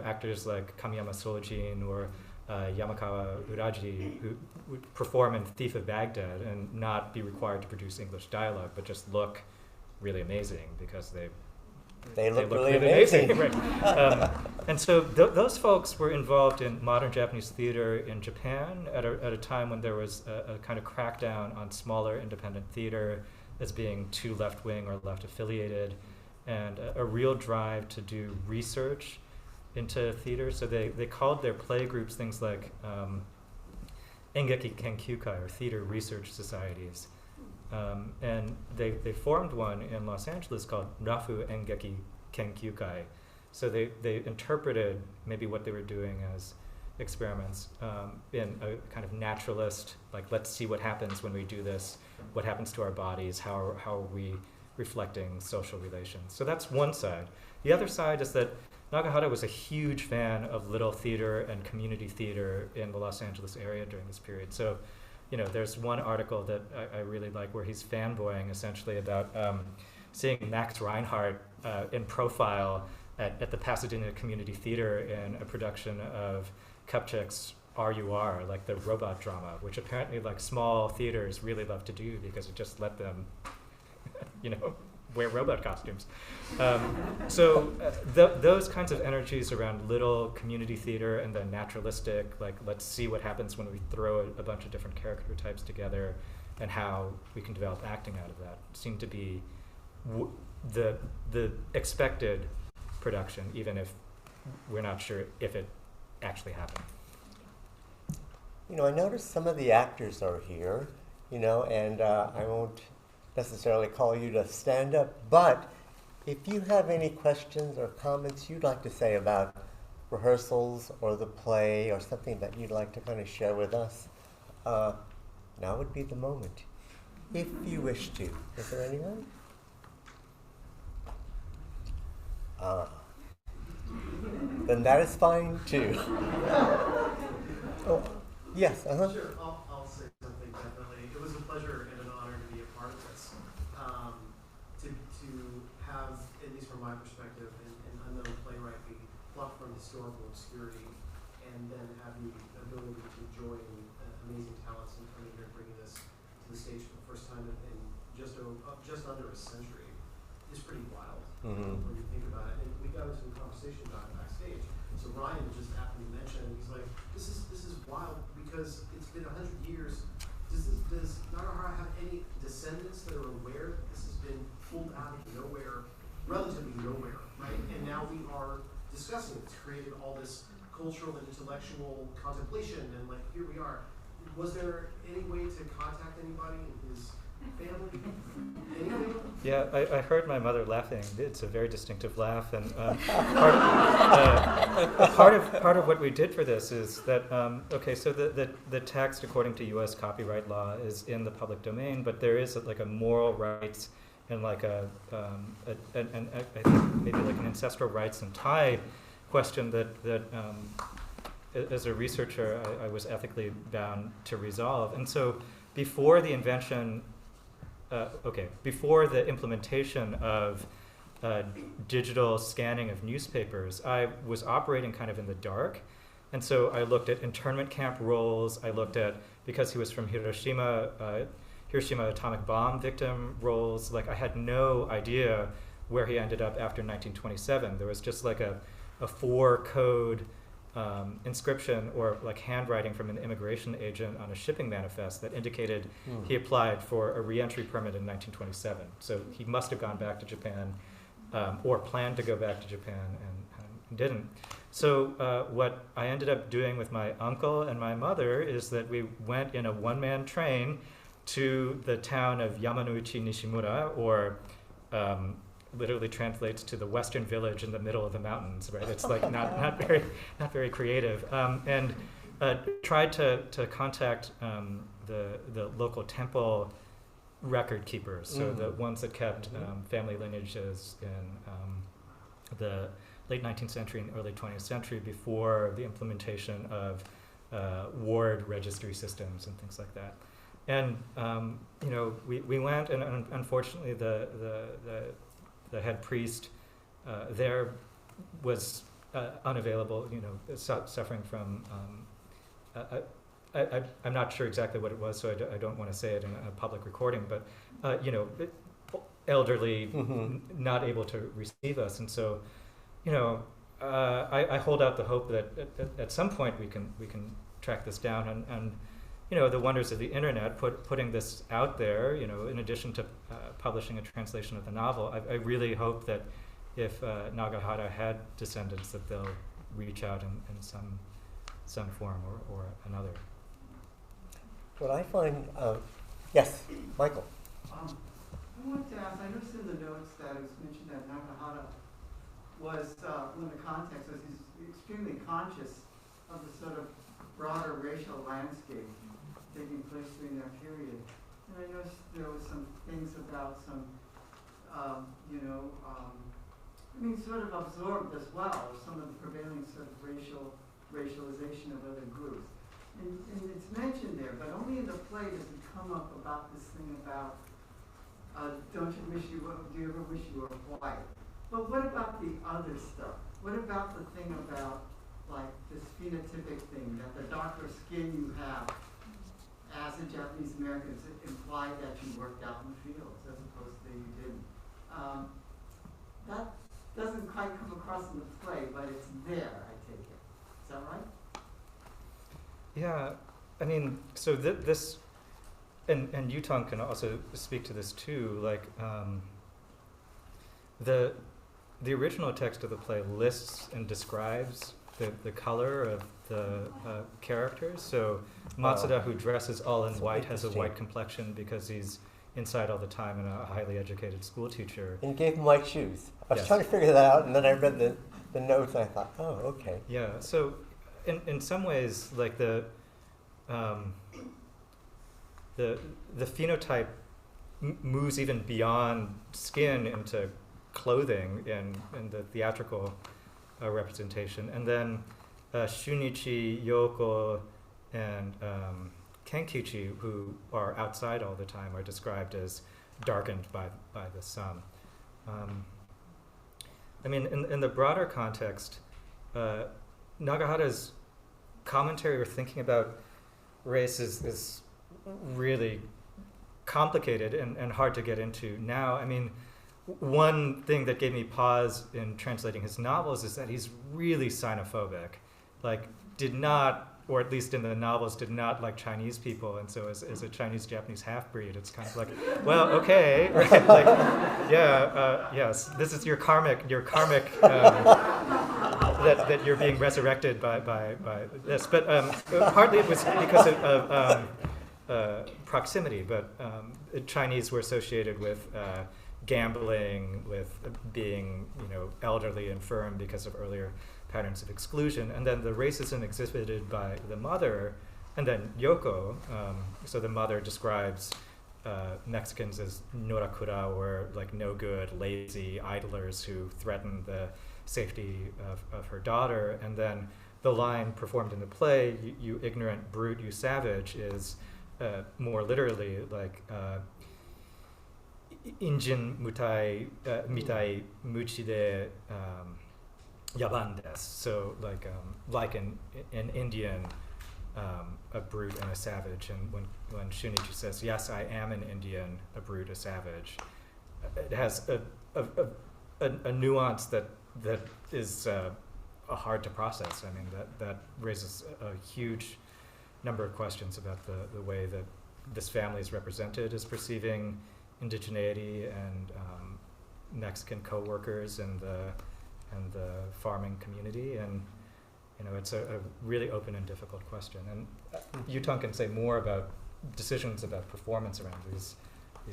actors like Kamiyama Sojin or Yamakawa Uraji who would perform in Thief of Baghdad and not be required to produce English dialogue, but just look really amazing because they look really amazing. Right. And so those folks were involved in modern Japanese theater in Japan at a time when there was a kind of crackdown on smaller independent theater as being too left-wing or left-affiliated, and a real drive to do research into theater. So they called their play groups things like Engeki Kenkyukai, or theater research societies. And they formed one in Los Angeles called Rafu Engeki Kenkyukai. So they interpreted maybe what they were doing as experiments in a kind of naturalist, like, let's see what happens when we do this, what happens to our bodies, how are we reflecting social relations. So that's one side. The other side is that Nagahara was a huge fan of little theater and community theater in the Los Angeles area during this period. So, there's one article that I really like where he's fanboying essentially about seeing Max Reinhardt in profile at the Pasadena Community Theater in a production of Kupchak's RUR, like the robot drama, which apparently like small theaters really love to do because it just let them, wear robot costumes. Those kinds of energies around little community theater and then naturalistic, like let's see what happens when we throw a bunch of different character types together and how we can develop acting out of that, seem to be the expected production, even if we're not sure if it actually happened. I noticed some of the actors are here, and I won't necessarily call you to stand up, but if you have any questions or comments you'd like to say about rehearsals or the play or something that you'd like to kind of share with us, now would be the moment, if you wish to. Is there anyone? Then that is fine too. Oh, yes, Sure, I'll say something definitely. It was a pleasure and an honor to be a part of this. To have, at least from my perspective, an unknown playwright be plucked from historical obscurity and then have the ability to join amazing talents and coming here and bringing this to the stage for the first time in just under a century is pretty wild when you think about it. And we got into a conversation about it backstage. So Ryan just happened to mention, he's like, this is wild because it's been 100 years. Does Nagahara have any descendants that are aware that this has been pulled out of nowhere, relatively nowhere, right? And now we are discussing it. It's created all this cultural and intellectual contemplation, and like here we are. Was there any way to contact anybody in his family? Anything? Yeah, I heard my mother laughing. It's a very distinctive laugh, and part of what we did for this is that so the text, according to U.S. copyright law, is in the public domain, but there is like a moral rights and like I think maybe like an ancestral rights and Thai question that as a researcher I was ethically bound to resolve, and so before the invention. Before the implementation of digital scanning of newspapers, I was operating kind of in the dark. And so I looked at internment camp rolls. I looked at, because he was from Hiroshima atomic bomb victim rolls, like I had no idea where he ended up after 1927. There was just like a 4-code inscription or like handwriting from an immigration agent on a shipping manifest that indicated he applied for a re-entry permit in 1927. So he must have gone back to Japan or planned to go back to Japan and didn't. So what I ended up doing with my uncle and my mother is that we went in a one-man train to the town of Yamanouchi Nishimura, or literally translates to the western village in the middle of the mountains, right? It's like not very creative, and tried to contact the local temple record keepers, so the ones that kept family lineages in the late 19th century and early 20th century before the implementation of ward registry systems and things like that. And we went, and unfortunately the head priest there was unavailable, suffering from, I'm not sure exactly what it was, so I don't want to say it in a public recording, but, elderly, not able to receive us. And so, I hold out the hope that at some point we can track this down, and the wonders of the internet, putting this out there, in addition to publishing a translation of the novel, I really hope that if Nagahara had descendants, that they'll reach out in some form or another. What I find, yes, Michael. I wanted to ask, I noticed in the notes that it was mentioned that Nagahara was, in the context, was he's extremely conscious of the sort of broader racial landscape taking place during that period. And I noticed there was some things about some sort of absorbed as well some of the prevailing sort of racialization of other groups. And it's mentioned there, but only in the play does it come up about this thing about, do you ever wish you were white? But what about the other stuff? What about the thing about, like, this phenotypic thing, that the darker skin you have as a Japanese American implied that you worked out in the fields as opposed to you didn't. That doesn't quite come across in the play, but it's there, I take it. Is that right? Yeah, I mean, so this, and Yutong can also speak to this too, like, the original text of the play lists and describes the color of the characters. So Matsuda, who dresses all in white, has a white complexion because he's inside all the time and a highly educated school teacher. And gave him white shoes. I was trying to figure that out, and then I read the notes, and I thought, oh, okay. Yeah, so in some ways, like the phenotype moves even beyond skin into clothing in the theatrical representation. And then Shunichi, Yoko, and Kenkichi, who are outside all the time, are described as darkened by the sun. I mean, in the broader context, Nagahara's commentary or thinking about race is really complicated and hard to get into now. I mean, one thing that gave me pause in translating his novels is that he's really xenophobic. Like, did not, or at least in the novels, did not like Chinese people, and so as a Chinese-Japanese half-breed, it's kind of like, well, okay, right? Like, yes, this is your karmic that you're being resurrected by this. But partly it was because of proximity, but Chinese were associated with gambling, with being, elderly, infirm because of earlier patterns of exclusion, and then the racism exhibited by the mother, and then Yoko. So the mother describes Mexicans as norakura, or like no good, lazy idlers who threaten the safety of her daughter, and then the line performed in the play, "You ignorant brute, you savage," is more literally like. Injin mitai muchi de yaban desu. So like an Indian, a brute and a savage. And when Shunichi says, "Yes, I am an Indian, a brute, a savage," it has a nuance that is hard to process. I mean, that raises a huge number of questions about the way that this family is represented as perceiving indigeneity and Mexican co-workers and the farming community, and it's a really open and difficult question. And Yutong can say more about decisions about performance around these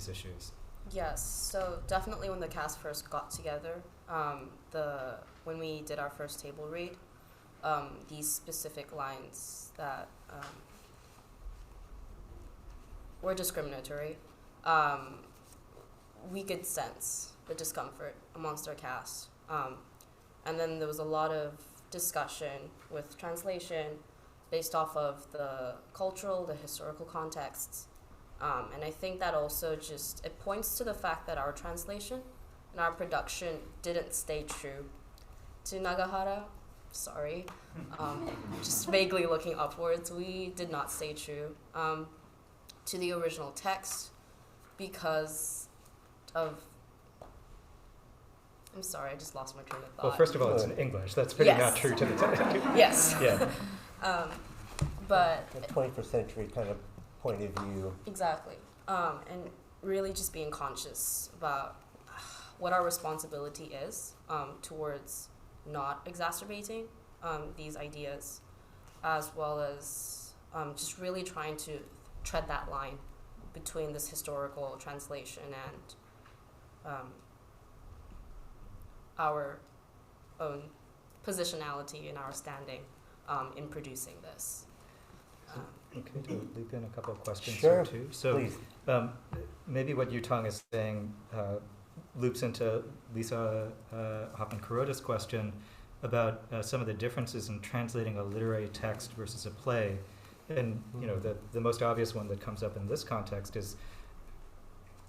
issues. Yes, so definitely when the cast first got together, when we did our first table read, these specific lines that were discriminatory, we could sense the discomfort amongst our cast. And then there was a lot of discussion with translation based off of the cultural, the historical contexts. And I think that also it points to the fact that our translation and our production didn't stay true to Nagahara. Sorry. Just vaguely looking upwards, we did not stay true to the original text because of, I'm sorry, I just lost my train of thought. Well, first of all, it's in English. That's pretty not true to the text. Yes. Yeah. But the 21st century kind of point of view. Exactly. And really just being conscious about what our responsibility is towards not exacerbating these ideas, as well as just really trying to tread that line between this historical translation and our own positionality and our standing in producing this. Okay, to loop in a couple of questions Sure, here too. So please. Maybe what Yutong is saying loops into Lisa Hoffman-Kuroda's question about some of the differences in translating a literary text versus a play. And the most obvious one that comes up in this context is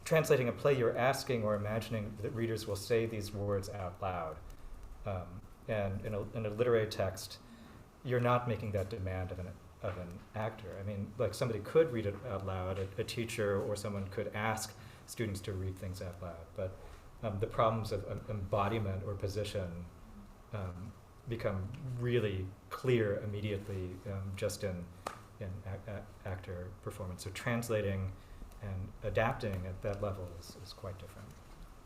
translating a play. You're asking or imagining that readers will say these words out loud. And in a literary text, you're not making that demand of an actor. I mean, like somebody could read it out loud, a teacher or someone could ask students to read things out loud, but the problems of embodiment or position become really clear immediately just in actor performance. So translating and adapting at that level is quite different.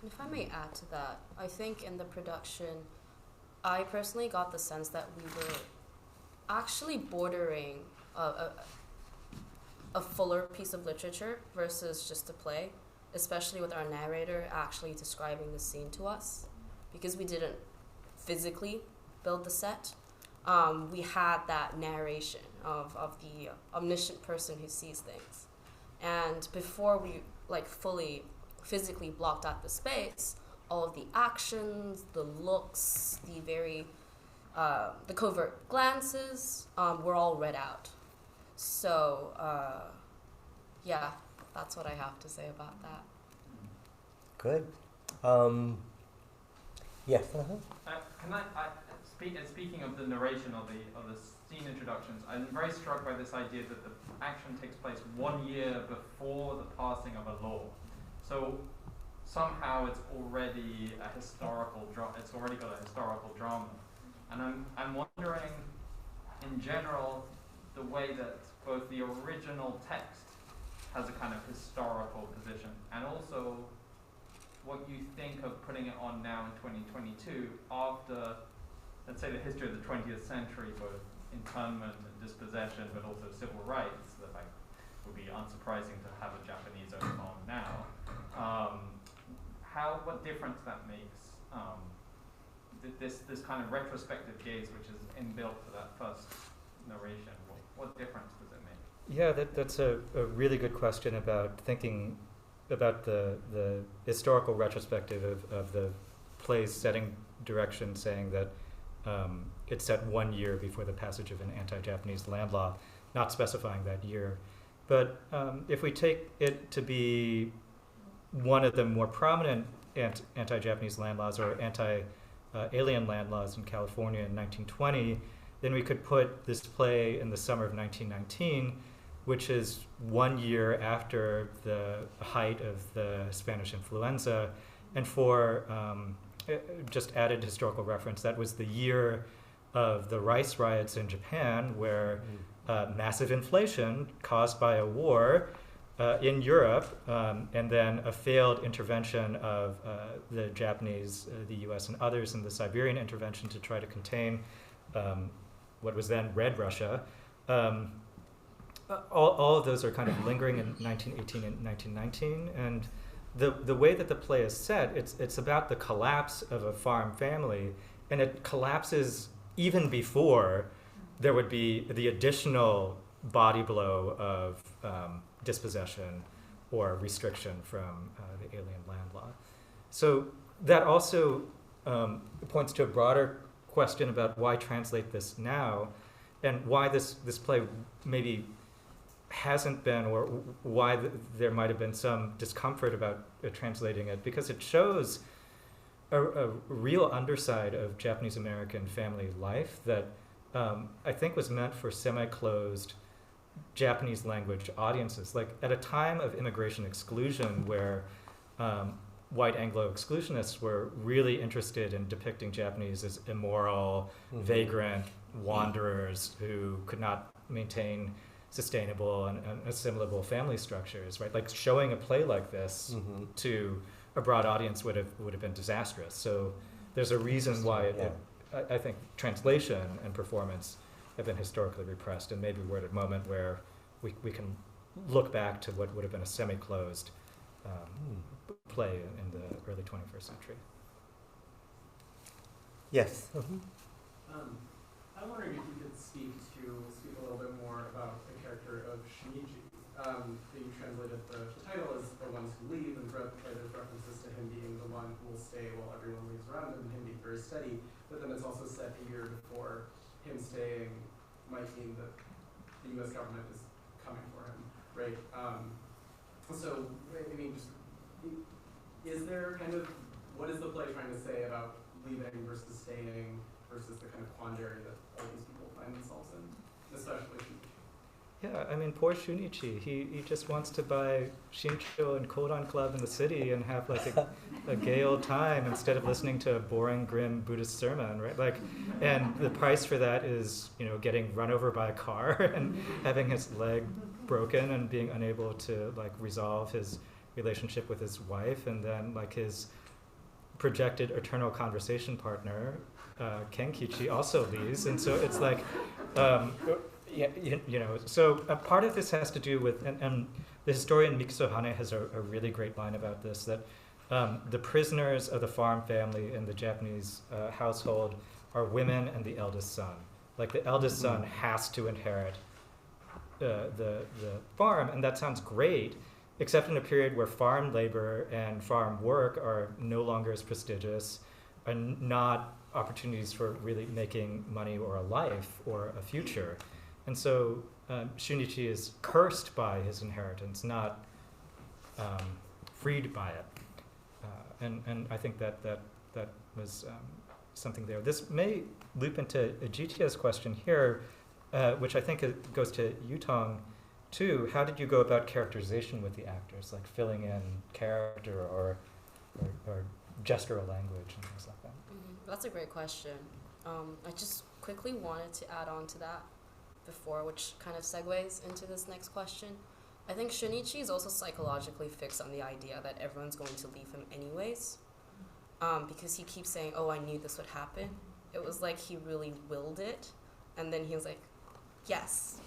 If I may add to that, I think in the production, I personally got the sense that we were actually bordering a fuller piece of literature versus just a play, especially with our narrator actually describing the scene to us, because we didn't physically build the set. We had that narration of the omniscient person who sees things. And before we fully physically blocked out the space, all of the actions, the looks, the covert glances were all read out. So yeah, that's what I have to say about that. Good. Yes. Speaking of the narration of the scene introductions, I'm very struck by this idea that the action takes place 1 year before the passing of a law. So somehow it's already a historical drama. It's already got a historical drama, and I'm wondering, in general, the way that both the original text has a kind of historical position, and also what you think of putting it on now in 2022 after, let's say, the history of the 20th century, both internment and dispossession, but also civil rights, that would be unsurprising to have a Japanese on now. What difference that makes, this kind of retrospective gaze, which is inbuilt to that first narration, what difference does it make? Yeah, that's a really good question about thinking about the historical retrospective of the play's setting direction, saying that it's set 1 year before the passage of an anti-Japanese land law, not specifying that year. But if we take it to be one of the more prominent anti-Japanese land laws or anti-alien land laws in California in 1920, then we could put this play in the summer of 1919, which is 1 year after the height of the Spanish influenza. And for just added historical reference, that was the year of the rice riots in Japan, where massive inflation caused by a war in Europe, and then a failed intervention of the Japanese, the US, and others in the Siberian intervention to try to contain what was then Red Russia. All of those are kind of lingering in 1918 and 1919, and the way that the play is set, it's about the collapse of a farm family, and it collapses even before there would be the additional body blow of dispossession or restriction from the alien land law. So that also points to a broader question about why translate this now, and why this play maybe hasn't been, or why there might have been some discomfort about translating it, because it shows a real underside of Japanese American family life that I think was meant for semi-closed Japanese language audiences. Like at a time of immigration exclusion where white Anglo exclusionists were really interested in depicting Japanese as immoral, vagrant wanderers who could not maintain sustainable and assimilable family structures, right? Like showing a play like this to a broad audience would have been disastrous. So there's a reason why I think translation and performance have been historically repressed, and maybe we're at a moment where we can look back to what would have been a semi-closed play in the early 21st century. Yes. I'm wondering if you could speak a little bit more about the character of Shinichi. That you translated the title as The Ones Who Leave, and throughout the play there's references to him being the one will stay while everyone leaves around him, and him being very steady. But then it's also set a year before him staying might mean that the U.S. government is coming for him, right? So, I mean, just, is there kind of, what is the play trying to say about leaving versus staying versus the kind of quandary that all these people find themselves in, especially Shunichi? Yeah, I mean, poor Shunichi. He just wants to buy Shincho and Kodan Club in the city and have like a gay old time instead of listening to a boring, grim Buddhist sermon, right? Like, and the price for that is, you know, getting run over by a car and having his leg broken and being unable to like resolve his relationship with his wife, and then like his projected eternal conversation partner, Kenkichi, also leaves, and so it's like. Yeah, you know, so a part of this has to do with, and the historian Mikiso Hane has a really great line about this, that the prisoners of the farm family in the Japanese household are women and the eldest son. Like the eldest son has to inherit the farm, and that sounds great, except in a period where farm labor and farm work are no longer as prestigious, and not opportunities for really making money or a life or a future. And so Shunichi is cursed by his inheritance, not freed by it. And I think that was something there. This may loop into Ajitia's question here, which I think goes to Yutong too. How did you go about characterization with the actors, like filling in character or gestural language and things like that? That's a great question. I just quickly wanted to add on to that before, which kind of segues into this next question. I think Shunichi is also psychologically fixed on the idea that everyone's going to leave him anyways, because he keeps saying, oh, I knew this would happen. It was like he really willed it, and then he was like, yes,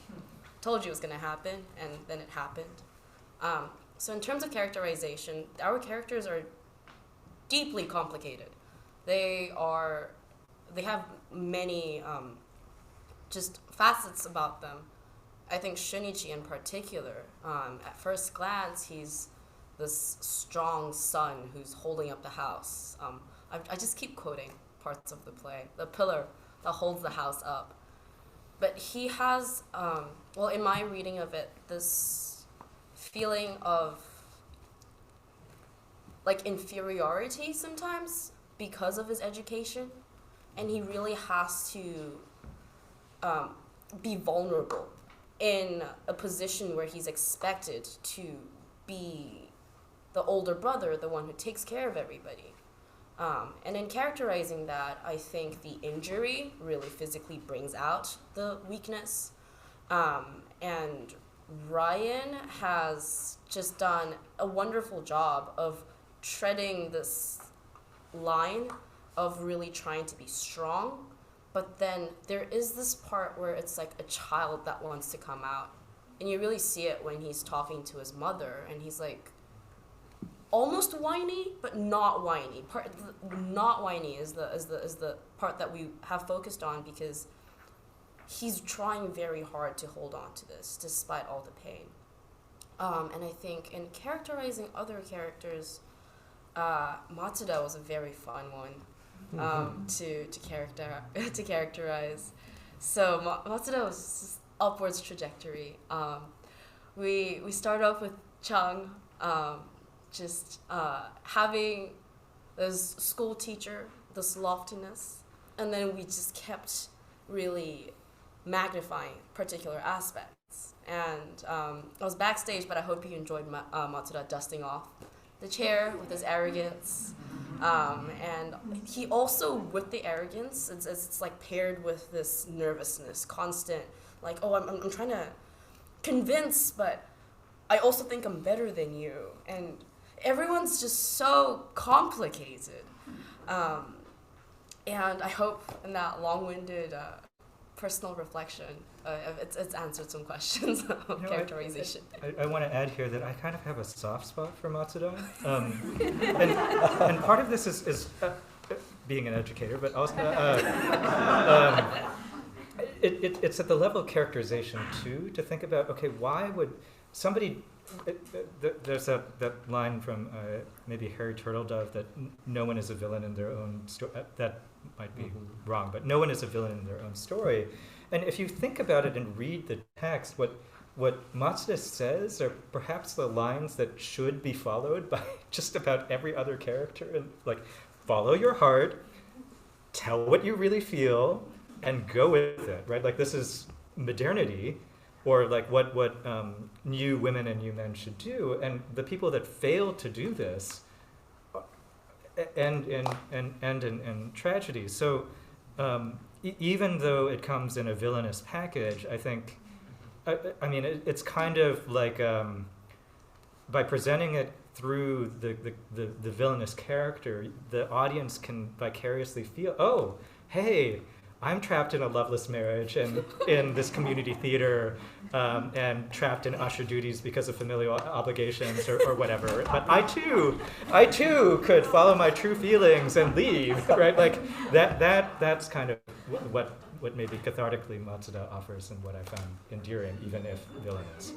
told you it was going to happen, and then it happened. So in terms of characterization, our characters are deeply complicated. They have many just facets about them. I think Shunichi in particular, at first glance, he's this strong son who's holding up the house. I just keep quoting parts of the play, the pillar that holds the house up. But he has, well, in my reading of it, this feeling of like inferiority sometimes because of his education, and he really has to be vulnerable in a position where he's expected to be the older brother, the one who takes care of everybody. And in characterizing that, I think the injury really physically brings out the weakness. And Ryan has just done a wonderful job of treading this line of really trying to be strong. But then there is this part where it's like a child that wants to come out. And you really see it when he's talking to his mother, and he's like almost whiny, but not whiny. Not whiny is the part that we have focused on, because he's trying very hard to hold on to this despite all the pain. And I think in characterizing other characters, Matsuda was a very fun one. To characterize. So Matsuda was just upwards trajectory. We start off with Chung, just having this school teacher, this loftiness, and then we just kept really magnifying particular aspects. And I was backstage, but I hope you enjoyed Matsuda dusting off the chair with his arrogance. And he also, with the arrogance, it's like paired with this nervousness, constant, like, oh, I'm trying to convince, but I also think I'm better than you. And everyone's just so complicated. And I hope in that long-winded personal reflection, it's answered some questions of characterization. I want to add here that I kind of have a soft spot for Matsuda. And part of this is being an educator, but also it's at the level of characterization too, to think about, okay, why would somebody there's that line from maybe Harry Turtledove that no one is a villain in their own story. That might be wrong, but no one is a villain in their own story. And if you think about it and read the text, what Matsuda says are perhaps the lines that should be followed by just about every other character. And like, follow your heart, tell what you really feel, and go with it, right? Like, this is modernity, or like what new women and new men should do. And the people that fail to do this end in tragedy. So even though it comes in a villainous package, I think, I mean, it's kind of like by presenting it through the villainous character, the audience can vicariously feel, oh, hey, I'm trapped in a loveless marriage and in this community theater and trapped in usher duties because of familial obligations or whatever. But I too could follow my true feelings and leave, right? Like that's kind of what maybe cathartically Matsuda offers and what I found endearing, even if villainous.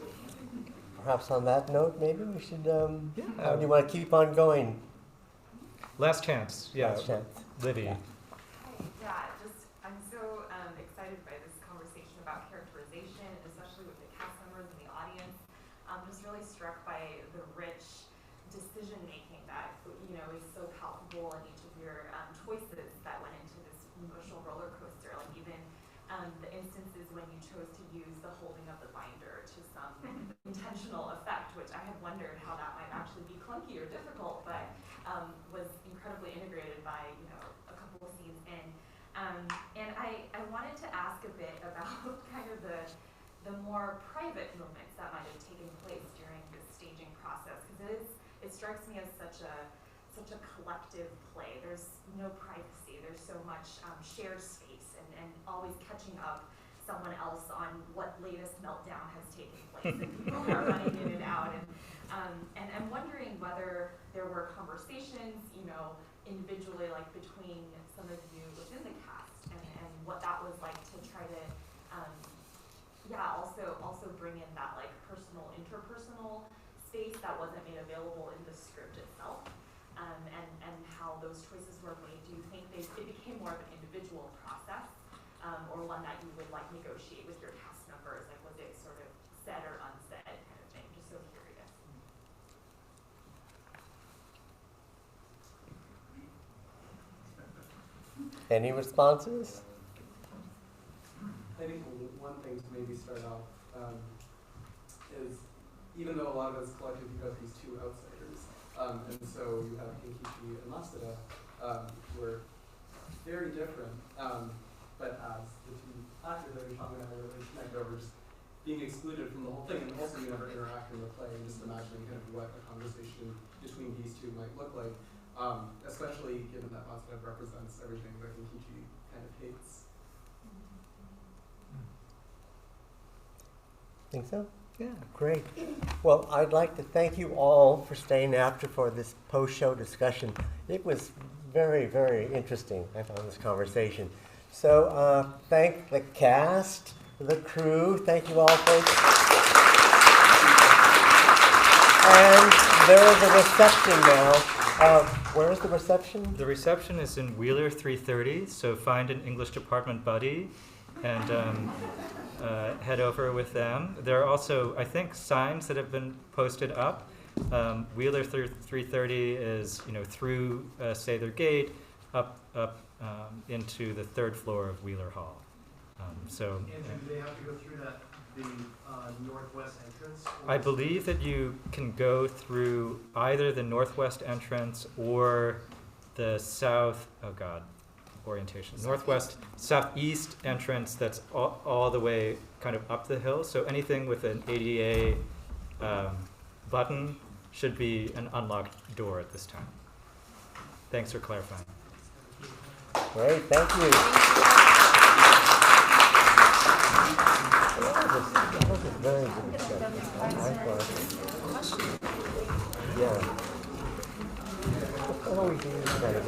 Perhaps on that note, maybe we should, do you want to keep on going? Last chance, yeah. Last chance. Livy. Yeah, I'm so excited by this conversation about characterization, especially with the cast members and the audience. I'm just really struck by the rich decision making that is so palpable in each of your choices that went into this emotional roller coaster. Like even the instances when you chose to use the holding of the binder to some intentional effect, which I had wondered how that might actually be clunky or difficult, but was incredibly integrated by a couple of scenes in. And I wanted to ask a bit about kind of the more private moments that might have taken place during this staging process, because it strikes me as such a collective play. There's no privacy. There's so much shared space and always catching up someone else on what latest meltdown has taken place, and people are running in and out. And I'm wondering whether there were conversations, individually, like between some of you within the cast, and what that was like to try to, also bring in that like personal, interpersonal space that wasn't made available in the script itself, and how those choices were made. Do you think it became more of an individual process, or one that you would like negotiate with your cast members? Like, was it sort of said or unsaid kind of thing? Just so curious. Any responses? I think one thing to maybe start off is, even though a lot of us collective, you've got these two outsiders, and so you have Kenkichi and Matsuda, who are very different, but as the two actors that you're talking about, really connect over, just being excluded from the whole thing, and also you never interact in the play, and just imagining kind of what a conversation between these two might look like, especially given that Matsuda represents everything that Kenkichi kind of hates. Think so? Yeah. Great. Well, I'd like to thank you all for staying after for this post-show discussion. It was very, very interesting, I found, this conversation. So thank the cast, the crew. Thank you all, folks. And there is a reception now. Where is the reception? The reception is in Wheeler 330, so find an English department buddy and head over with them. There are also, I think, signs that have been posted up. Wheeler 330 is, through Sather Gate up into the third floor of Wheeler Hall. And do they have to go through the northwest entrance? I believe that you can go through either the northwest entrance or the southeast entrance that's all the way kind of up the hill. So anything with an ADA button should be an unlocked door at this time. Thanks for clarifying. Great, thank you. That was a very good discussion. Yeah. What do we do?